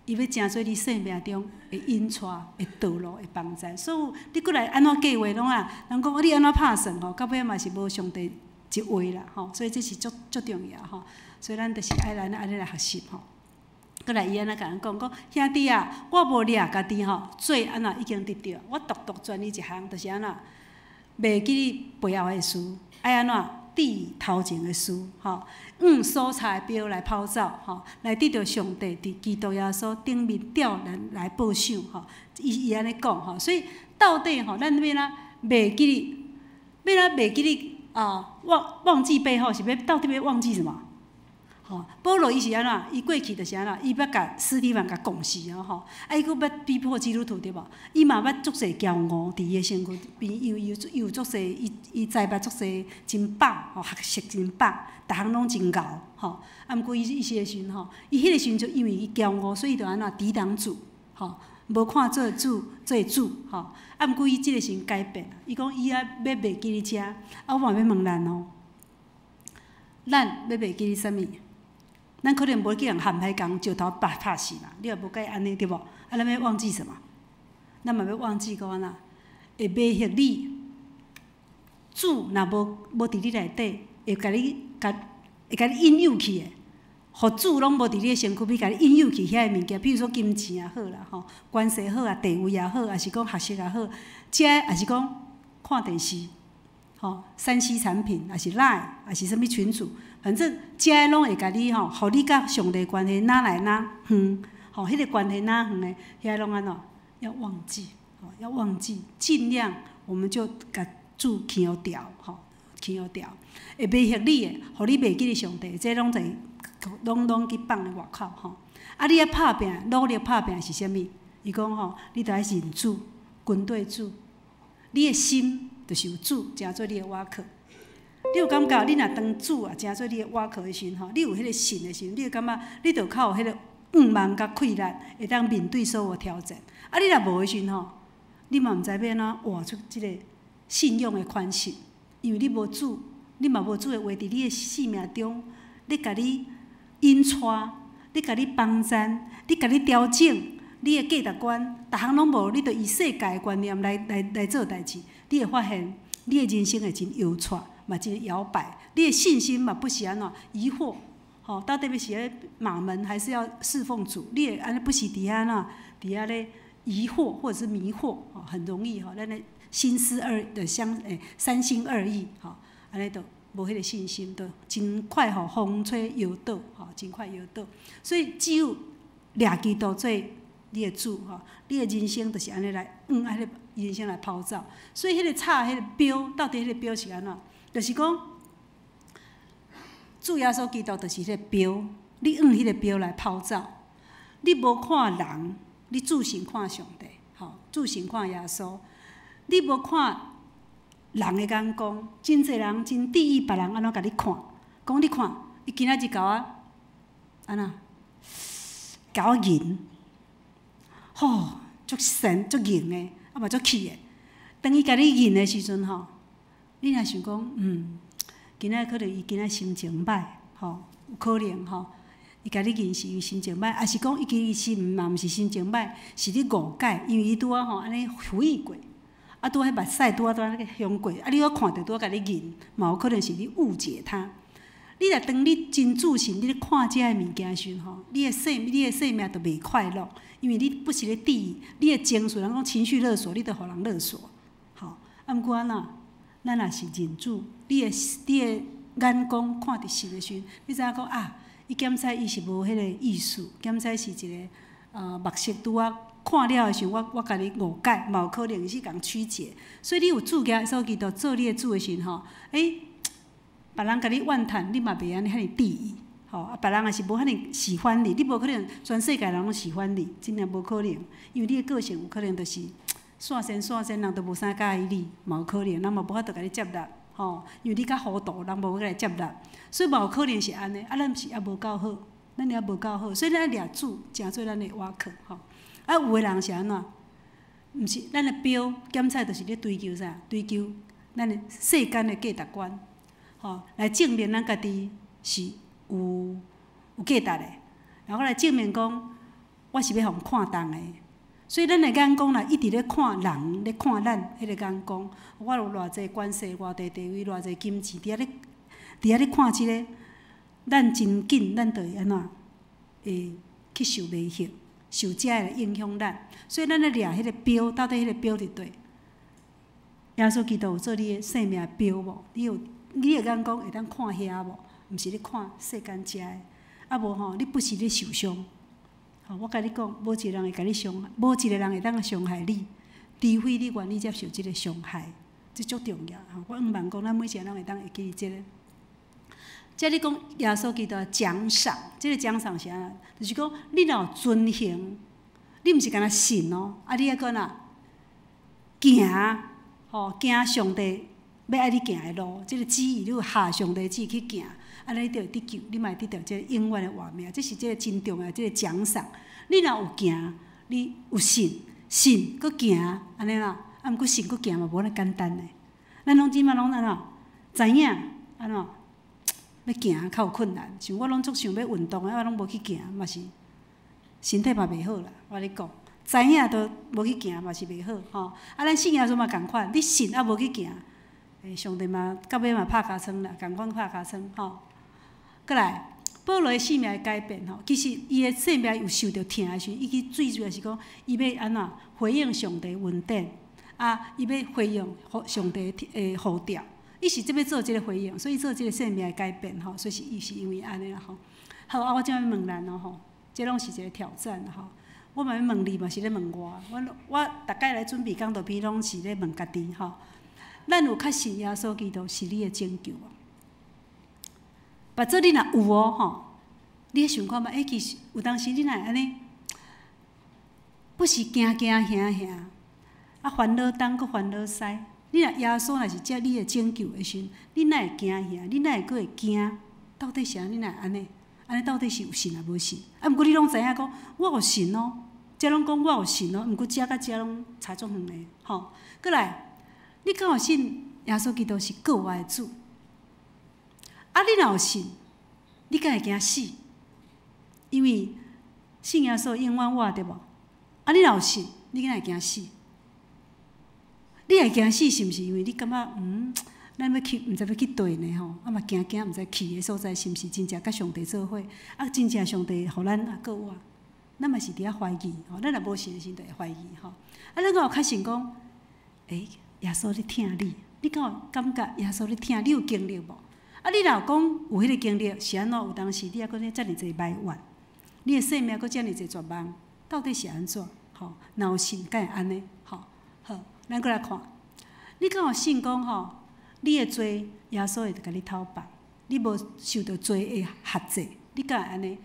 伊要成做你生命中的引带、的道路、的帮衬。所以你过来安怎计划拢人讲你安怎拍算吼，到尾嘛是无上帝一话啦吼。所以这是足重要吼。所以咱就是爱咱安尼来学习吼。过来伊安尼甲咱讲，兄弟啊，我无掠家己吼，做安怎已经得着，我独专你一项，就是安怎袂记你背后的事。爱安怎抵头前的事，吼，所差的标来跑走，吼，来得到上帝伫基督耶稣顶面吊人来报赏，吼，伊安尼讲，吼，所以到底吼，咱要哪袂记你，要哪袂记你忘记背后是要到底要忘记什么？吼，保罗伊是安怎？伊过去就是安怎？伊要甲斯蒂芬甲共事啊，吼，伊佫要逼迫基督徒对无？伊嘛要足侪骄傲伫伊的身躯边，伊有足侪，伊财帛足侪真饱，吼，学识真饱，逐项拢真牛，吼。毋过伊是个时阵吼，伊迄个时阵就因为伊骄傲，所以就安怎抵挡主，吼，无看做主，吼。毋过伊即个时阵改变，伊讲伊要袂记你遮，我嘛要问咱哦，咱要袂记你啥物？咱可能无去人陷害共石头拍死嘛，你也无该安尼对无？咱要忘记什么？咱嘛要忘记讲安怎？会迷惑你，主若无伫你内底，会甲你引诱去的，互主拢无伫你的身躯边，甲你引诱去遐个物件，比如说金钱也好啦，吼，关系好啊，地位也好，还是讲学识也好，遮还是讲看电视，吼，3C 产品，还是 Line， 还是啥物群组。反正遮拢会甲你吼，互你甲上帝关系哪来哪远，吼，迄个关系哪远的，遐拢安怎要忘记，吼，要忘记，尽量我们就甲主去掉，吼，去掉，会迷惑你的，互你袂记得上帝，这拢在拢去放咧外口，吼。你要拍拼，努力拍拼是啥物？伊讲吼，你着爱认主，军队主，你的心就是有主，诚做你的瓦克。你有感觉？你若当主啊，真做你的瓦壳的时阵吼，你有迄个信的时阵，你会感觉你着较有迄个望甲气力，会当面对所有挑战。啊，你若无的时阵吼，你嘛毋知要安怎活出即个信用的款式，因为你无主，你嘛无主的话伫你的生命中，你甲你引带，你甲你帮赞，你甲你调整你的价值观，逐项拢无，你着以世界的观念来做代志，你会发现你的人生会真摇晃，嘛真摇摆，你的信心嘛不是安怎疑惑，吼，到底要是咧马门还是要侍奉主？你会安尼不是伫遐呐，伫遐咧疑惑或者是迷惑，吼，很容易吼，咱咧心思三心二意，吼，安尼就无迄个信心，就真快吼风吹摇倒，吼，真快摇倒。所以只有掠基督做你的主，吼，你的人生就是安尼来，安尼人生来跑走。所以迄个差迄个标，到底迄个标是安怎？就是讲，主耶稣基督就是迄个标，你迄个标来跑走。你无看人，你自身看上帝，吼，自身看耶稣。你无看人的眼光，真侪人真伫意别人安怎甲你看，讲你看，伊今仔日甲我安怎，甲我赢，吼，足神足赢的，啊嘛足气的。当伊甲你赢的时阵吼，你若想讲，今仔可能伊今仔心情歹，吼，有可能吼，伊甲你赢是伊心情歹，还是讲伊其实嘛毋是心情歹，是你误解，因为伊拄仔吼安尼回忆过。啊，拄迄目屎拄仔那个凶过，啊，你要看到拄仔甲你认，嘛有可能是你误解他。你若当你真自信，你咧看遮个物件时吼，你的生命就袂快乐，因为你不是咧伫意，你的情绪，人讲情绪勒索，你就互人勒索。吼，啊，毋过安怎，咱若是认主，你的眼光看伫神的时阵，你知影讲啊，伊检测伊是无迄个意思，检测是一个目色拄仔。看了的时候，我甲你误解，嘛有可能是共曲解。所以你有主耶稣基督做你的主的时候，吼，别人甲你怨叹，你嘛袂安尼遐尼伫意，吼，啊，别人也是无遐尼喜欢你，你无可能全世界人拢喜欢你，真正无可能，因为你的个性有可能就是线线，人都无啥介意你，嘛有可能，人嘛无法度甲你接纳，吼，因为你较糊涂，人无来接纳，所以嘛有可能是安尼，啊，咱毋是也无够好，咱也无够好，所以咱掠主，诚做咱的瓦壳，吼。啊，有的人是安怎？毋是咱的标检测，就是咧追求啥？追求咱的世间的价值观，吼，来证明咱家己是有价值的，然后来证明讲我是要互看重的。所以咱的眼光啦，一直咧看人，咧看咱迄个眼光，我有偌济关系、偌济地位、偌济金钱，伫遐咧看即个，咱真紧，咱就会安怎？会去受威胁。受遮来影响咱，所以咱咧掠迄个标，到底迄个标伫对？耶稣基督有做你的生命标无？你的眼光会当看遐无？毋是咧看世间遮的，啊无吼，你不是咧受伤。吼，我甲你讲，无一个人会甲你伤害，无一个人会当伤害你，除非你愿意接受即个伤害，这足重要。吼，我望讲，咱每一个人会当会记即个。即你讲耶稣基督奖赏，即个奖赏是安怎？就是讲你若有遵行，你毋是干那信哦，啊，你还搁哪行？吼，行上帝要爱你行的路，即个旨意，你有下上帝旨意去行，安尼你就会得救，你嘛会得到即个永远的活命，这是即个真重要即个奖赏。你若有行，你有信，搁行，安尼啦，啊，毋过信搁行嘛无那简单嘞。咱拢即马拢安怎？知影安怎？要行较有困难，像我拢足想要运动的，我拢无去行，嘛是身体嘛袂好啦。我咧讲，知影都无去行，嘛是袂好吼。啊，咱信耶稣嘛共款，你信啊无去行，上帝嘛到尾嘛拍尻川啦，共款拍尻川吼。过来，保罗的生命的改变吼，其实伊的生命有受到疼的时候，伊去最主要是讲，伊要安怎回应上帝恩典，啊，伊要回应上帝的呼召。伊是即要做即个回应，所以做即个生命的改变吼，所以是伊是因为安尼啦吼。好啊，我即摆问咱咯吼，即拢是一个挑战吼。我嘛要问你，嘛是咧问我。我大概来准备讲道片，拢是咧问家己吼。咱有确信耶稣基督是你的拯救无？把做你若有哦吼，你想看嘛？其实有当时你若安尼，不是行行，啊烦恼东，搁烦恼西。你若耶稣若是接你的拯救的时阵，你哪会惊遐？你哪会阁会惊？到底是安尼？哪会安尼？安尼到底是有信啊无信？啊，毋过你拢知影讲，我有信哦，遮拢讲我有信哦，毋过遮甲遮拢差足远的，吼。过来，你敢有信耶稣基督是救我的主？啊，你若有信，你敢会惊死？因为信耶稣永远活对无？啊，你若有信，你敢会惊死？你会惊死是毋是？因为你感觉咱要去，毋知要去对呢吼，啊嘛惊，毋知去的所在是毋是真正甲上帝做伙？啊，真正上帝互咱啊救我，咱嘛是伫遐怀疑吼，咱若无信的时阵就会怀疑吼。啊，咱敢有确信讲，耶稣咧疼你，你敢有感觉耶稣咧疼你？有经历无？啊，你若讲有迄个经历，是安怎？有当时你还阁咧遮尔济埋怨，你的生命阁遮尔济绝望，到底是安怎？吼，若有信，敢会安尼？吼，好，咱阁来看，你敢有信讲吼？你的罪，耶稣会甲你讨办；你无受到罪的辖制，你敢会安尼？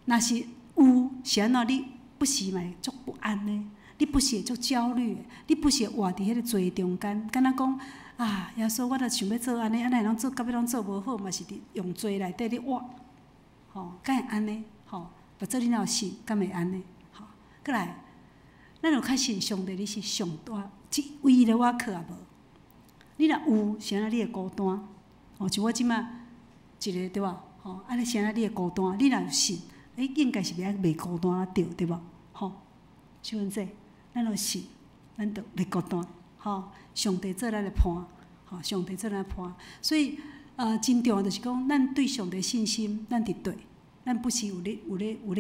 若是有，是安怎？你不是嘛足不安呢？你不是会足焦虑的？你不是会活伫迄个罪中间？敢若讲啊，耶稣，我若想要做安尼，安尼拢做，到尾拢做无好，嘛是伫用罪内底咧活，吼，敢会安尼？吼，或者你若有信，敢会安尼？吼，过来，咱有确信上帝你是上大，唯一的我靠也无。你若有，是安怎？你会孤单，吼，像我即摆一个对吧？吼，安尼是安怎？你会孤单？你若有信，应该是袂孤单着，对无？吼，像阮这，咱有信，咱就袂孤单，吼。上帝做咱的伴，吼，上帝做咱的伴。所以，真重要就是讲，咱对上帝信心，咱伫对，咱不是有咧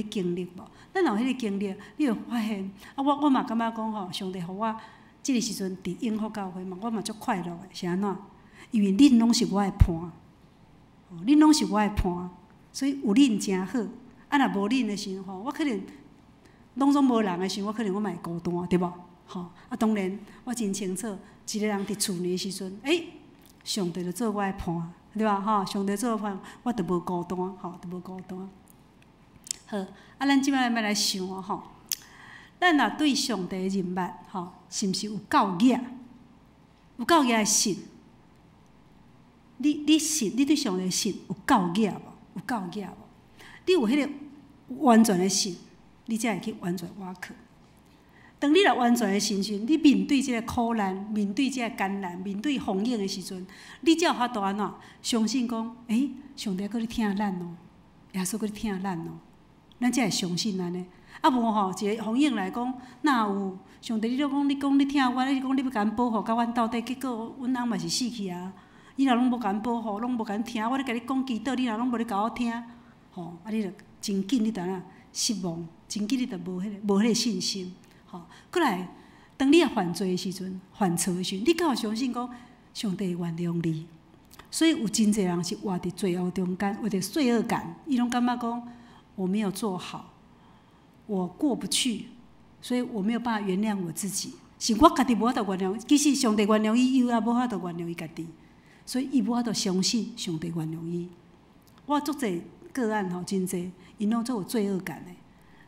经历无？咱有迄个经历，你会发现，啊，我嘛感觉讲吼，上帝互我。即个时阵伫永福教会嘛，我嘛足快乐的，是安怎？因为恁拢是我的伴，恁拢是我的伴，所以有恁真好。啊，若无恁的时阵吼，我可能拢总无人的时阵，我可能我嘛会孤单，对无？吼，啊，当然我真清楚，一个人伫厝内的时阵，上帝就做我的伴，对吧？吼，上帝做我伴，我就无孤单，吼，就无孤单。好，啊，咱即摆来想吼。咱若对上帝的认捌，吼，是毋是有够野？有够野的信？你信？你对上帝的信有够野无？有够野无？你有迄个完全的信，你才会去完全瓦靠。当你若完全的信心，你面对即个苦难，面对即个艰难，面对风险的时阵，你才有法度安怎？相信讲，上帝搁咧疼咱哦，耶稣搁咧疼咱哦，咱才会相信安尼。啊无吼，一个风险来讲，哪有上帝？你讲你疼我，你讲你要甲阮保护到阮到底，结果阮翁嘛是死去啊！你若拢无甲阮保护，拢无甲阮疼，我咧甲你讲祈祷，你若拢无咧甲我听，吼，啊你着真紧你着哪失望，真紧你着无迄个信心，吼。过来，当你也犯罪的时阵，犯错的时阵，你敢有相信讲上帝会原谅你？所以有真侪人是活伫罪恶中间，或者罪恶感，伊拢感觉讲我没有做好。我过不去，所以我没有办法原谅我自己。是我家己无法度原谅，其实上帝原谅伊，伊也无法度原谅伊家己，所以伊无法度相信上帝原谅伊。我足侪个案吼，真侪，因拢做有罪恶感的。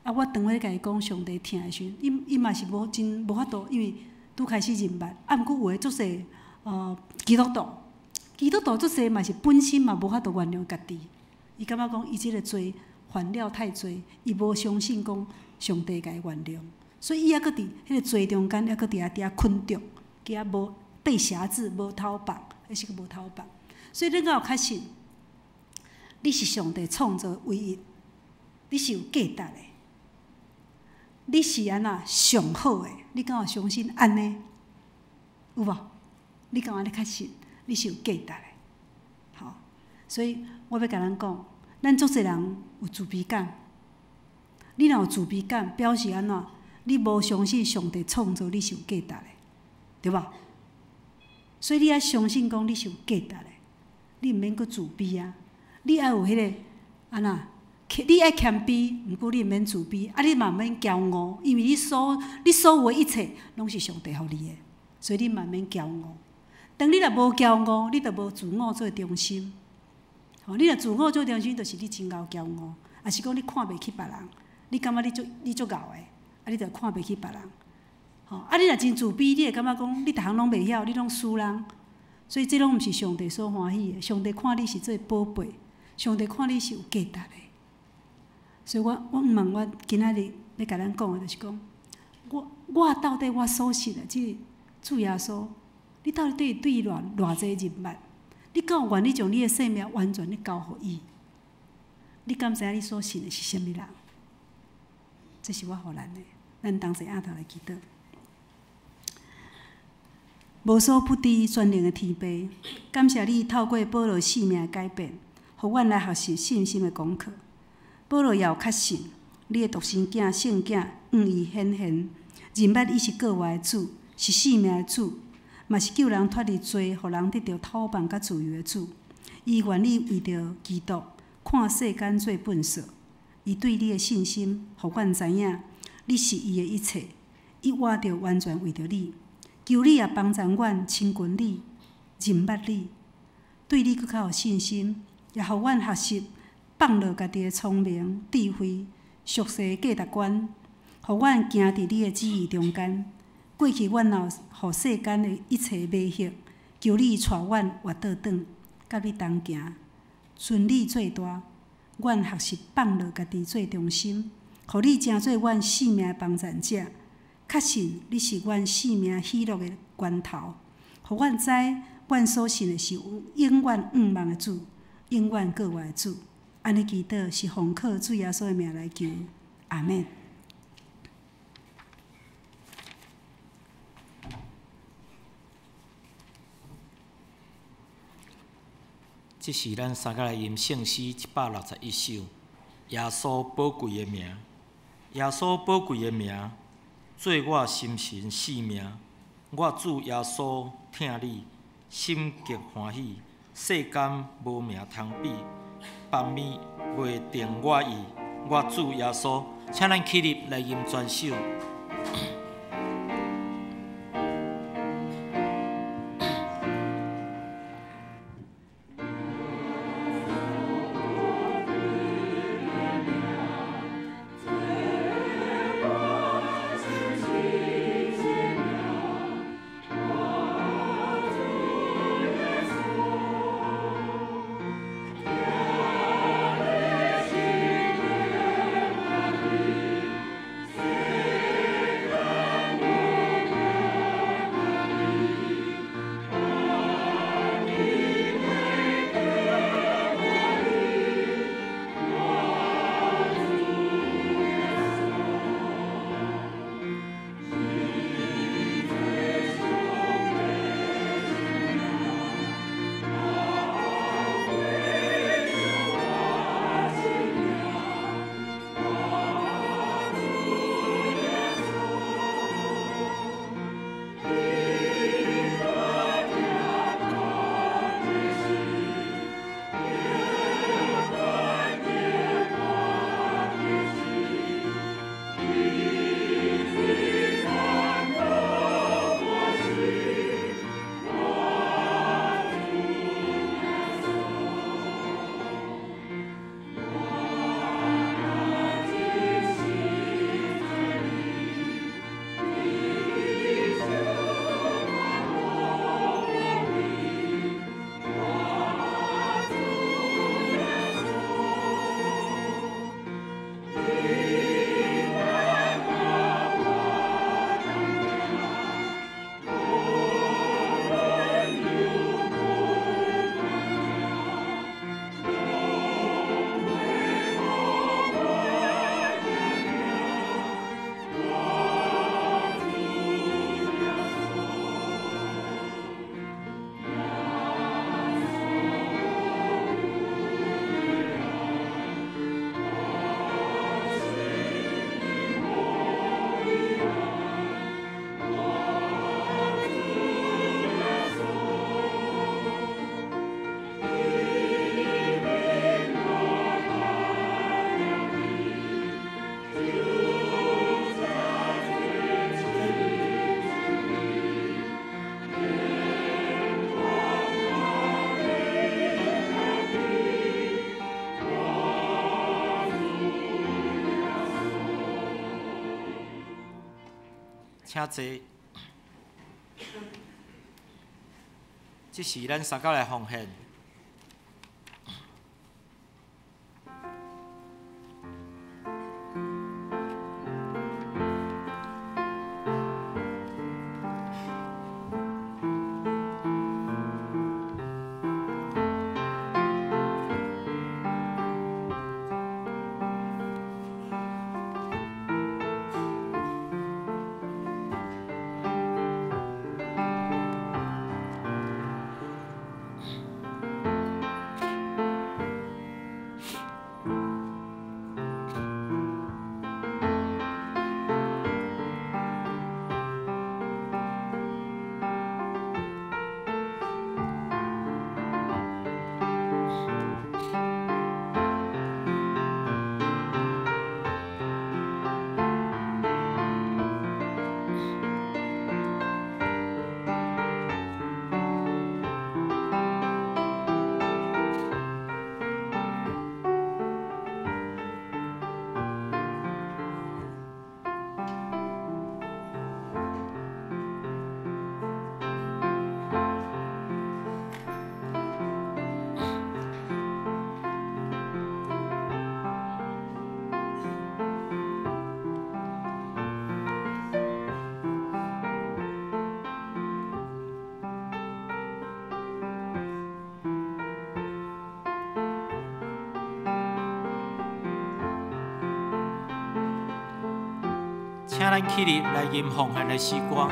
啊，我当咧甲伊讲上帝疼的时阵，伊嘛是无法度，因为拄开始认捌。啊，毋过有诶足侪基督徒足侪嘛是本身嘛无法度原谅家己，伊感觉讲伊即个罪。犯了太罪，伊无相信讲上帝甲伊原谅，所以伊还阁伫迄个罪中间，还阁伫遐困着，伫遐无被辖制，无讨放，还是无讨放。所以你敢有确信，你是上帝创造唯一，你是有价值的，你是安那上好的，你敢有相信安尼？有无？你敢有安尼确信，你是有价值的？好，所以我要甲咱讲。咱足侪人有自卑感，你若有自卑感，表示安怎？你无相信上帝创造你是有价值的，对吧？所以你爱相信讲你是有价值的，你毋免阁自卑啊！你爱有迄个安那，你爱谦卑，毋过你毋免自卑，啊！你嘛毋免骄傲，因为你所有的一切拢是上帝互你的，所以你嘛毋免骄傲。当你若无骄傲，你就无自我做中心。你若自我做中心，就是你真够骄傲，也是讲你看袂起别人，你感觉你足敖的，啊，你着看袂起别人，你若真自卑，你会感觉讲你逐项拢袂晓，你拢输人。所以这拢毋是上帝所欢喜的。上帝看你是做宝贝，上帝看你是有价值的。所以我毋问我今仔日要甲咱讲的，就是讲，我到底我所信的即主耶稣，你到底对伊偌济人捌？你敢有愿意将你的生命完全的交互伊？你敢知影你所信的是甚物人？这是我互咱的，咱同齐仰头来祈祷。无所不知全能的天父，感谢你透过保罗生命的改变，互阮来学习信心的功课。保罗也有确信，你的独生囝圣囝伊显现，认捌伊是国外的主，是生命的主。嘛是救人脱离罪，互人得到讨饭甲自由的主。伊愿意为着基督，看世间做粪扫。伊对你的信心，互阮知影，你是伊的一切。伊活着完全为着你。求你也帮助阮亲近你，认捌你，对你更较有信心，也互阮学习放落家己的聪明、智慧、俗世价值观，互阮行伫你的旨意中间。过去阮也互世间的一切迷惑，求你带阮活倒转，甲你同行，顺利最大。阮学习放落家己最中心，互你成做阮生命的帮助者。确信你是阮生命喜乐的源头，互阮知阮所信的是有永远毋忘的主，永远国外的主。安尼祈祷是奉靠主耶稣的名来求，阿们。这是咱三个来吟圣诗161首，耶稣宝贵的名，耶稣宝贵的名，做我心神性命。我主耶稣听你，心极欢喜。世间无名通比，别物袂定我意。我主耶稣，请咱起立来吟全首。请坐。这是咱三角的奉献。请咱起立来吟奉献的诗歌。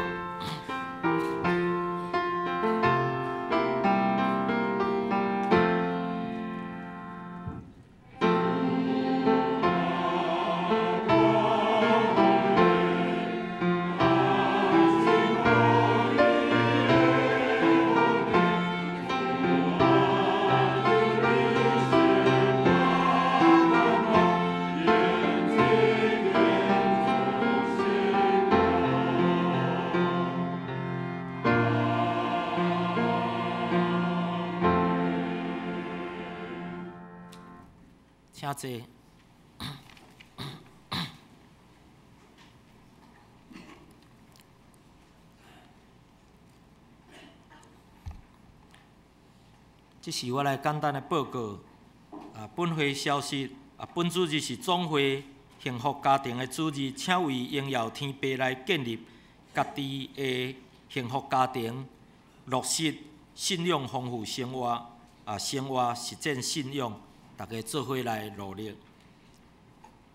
请坐。这是我来简单的报告。本会消息。本主日是总会幸福家庭的主日，请为荣耀天父来建立家己的幸福家庭，落实信仰丰富生活。生活实践信仰。大家做伙来努力。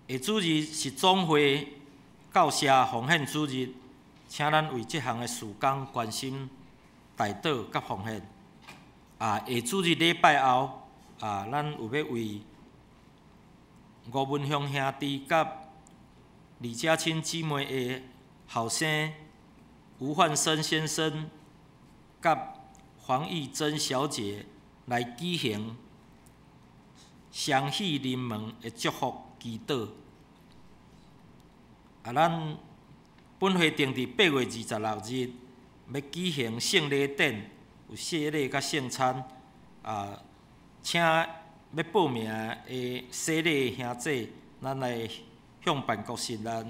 下主日是总会教社奉献主日，请咱为这项的事工关心代祷甲奉献。下主日礼拜后，咱有要为吴文雄兄弟甲李家清姊妹的后生吴焕生先生甲黄义珍小姐来举行双喜临门的祝福祈祷。咱本会定伫8月26日要举行圣礼典，有洗礼甲圣餐。请要报名的洗礼兄弟，咱来向办公室咱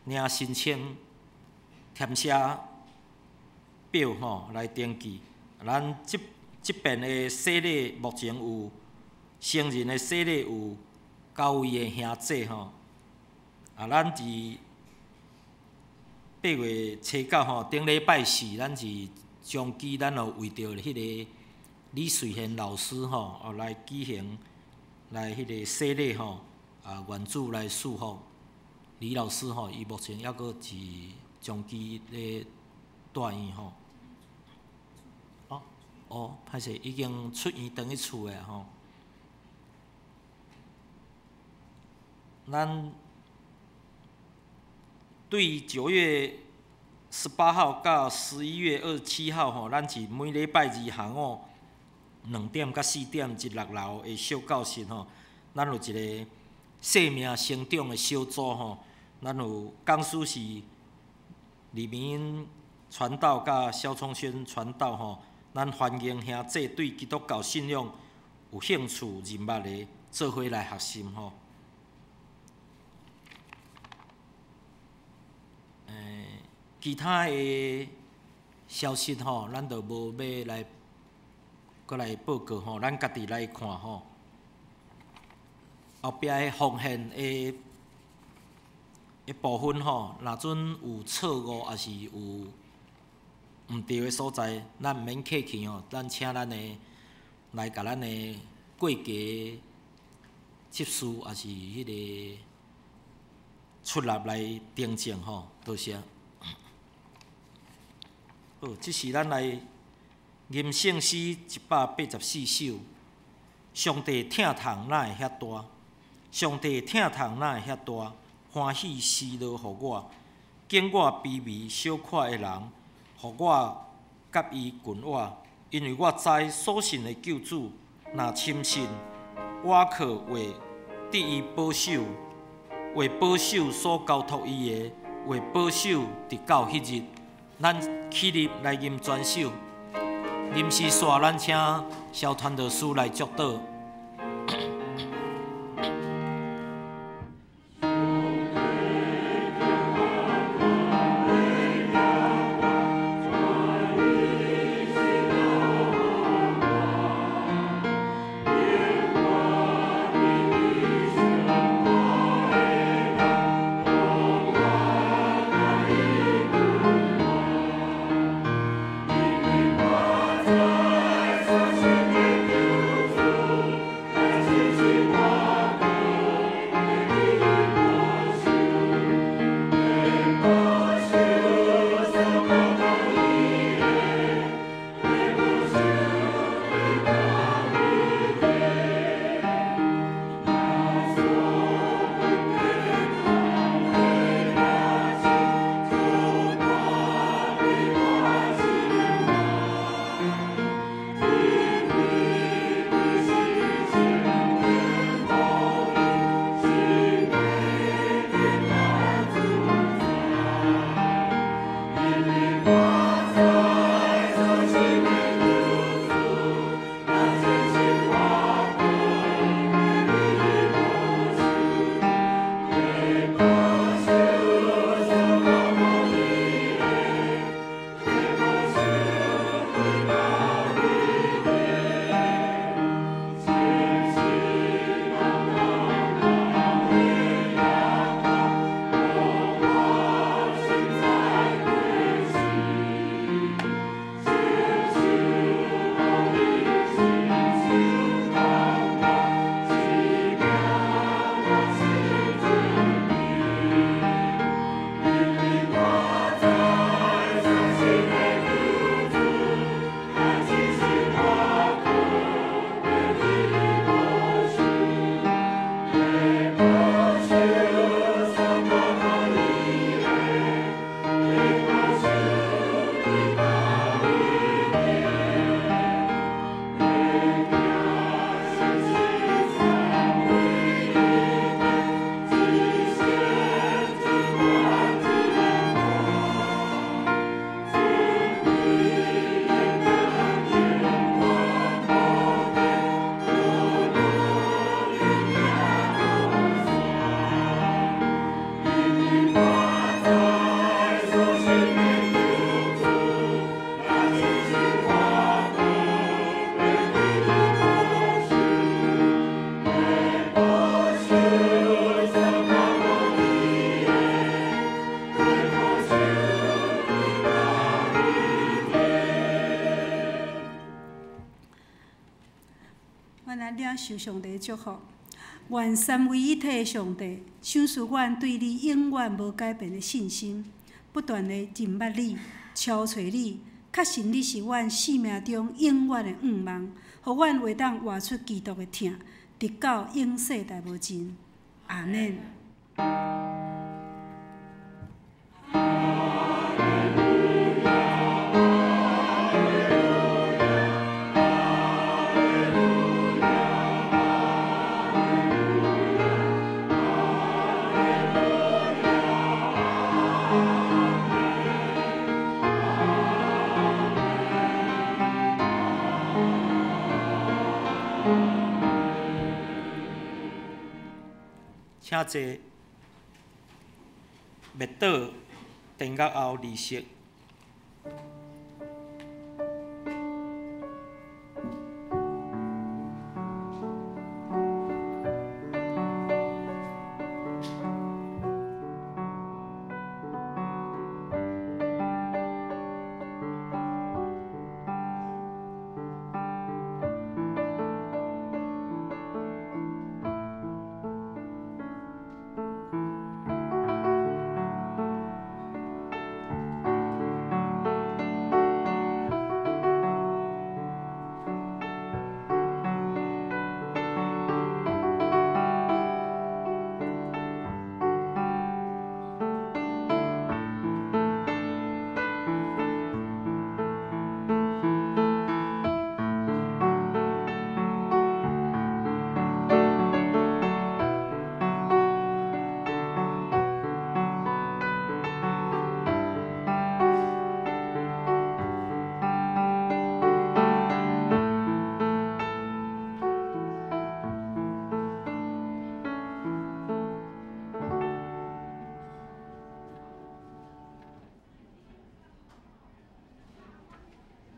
领申请填写表来登记。咱这边的洗礼目前有成人的洗礼有9位的兄弟咱伫8月初9顶礼拜四，咱是中基，咱有为着迄个李瑞贤老师来举行来迄个洗礼愿主来祝福李老师伊目前还阁是中基咧住院歹势，已经出院回去厝诶咱对9月18号到11月27号咱是每礼拜2下午2点到4点，16楼的小教室咱有一个生命成长的小组咱有讲师是李明恩传道甲萧聪轩传道咱欢迎兄弟对基督教信仰有兴趣、认捌的，做伙来学习其他的消息吼，咱就无要来，搁来报告吼，咱家己来看吼。后壁的奉献的部分吼，若准有错误，也是有毋对的所在，咱毋免客气吼，咱请咱的来甲咱的过家执事，也是迄个出纳来订正吼，多谢。好，即是咱来吟圣诗184首。上帝疼痛哪会遐大？上帝疼痛哪会遐大？欢喜施乐互我，拣我卑微小可的人，互我甲伊近我，因为我知所信的救主，若深信，我可为得伊保守，为保守所交托伊的，为保守直到迄日。咱起立来吟全首，临时煞咱请萧传道师来祝祷。受上帝祝福，愿三位一体的上帝赏赐阮对你永远无改变的信心，不断的认捌你、超找你，确信你是阮生命中永远的盼望，互阮会当活出基督的疼，直到永世代无尽。阿免。请坐，麦岛电角后利息。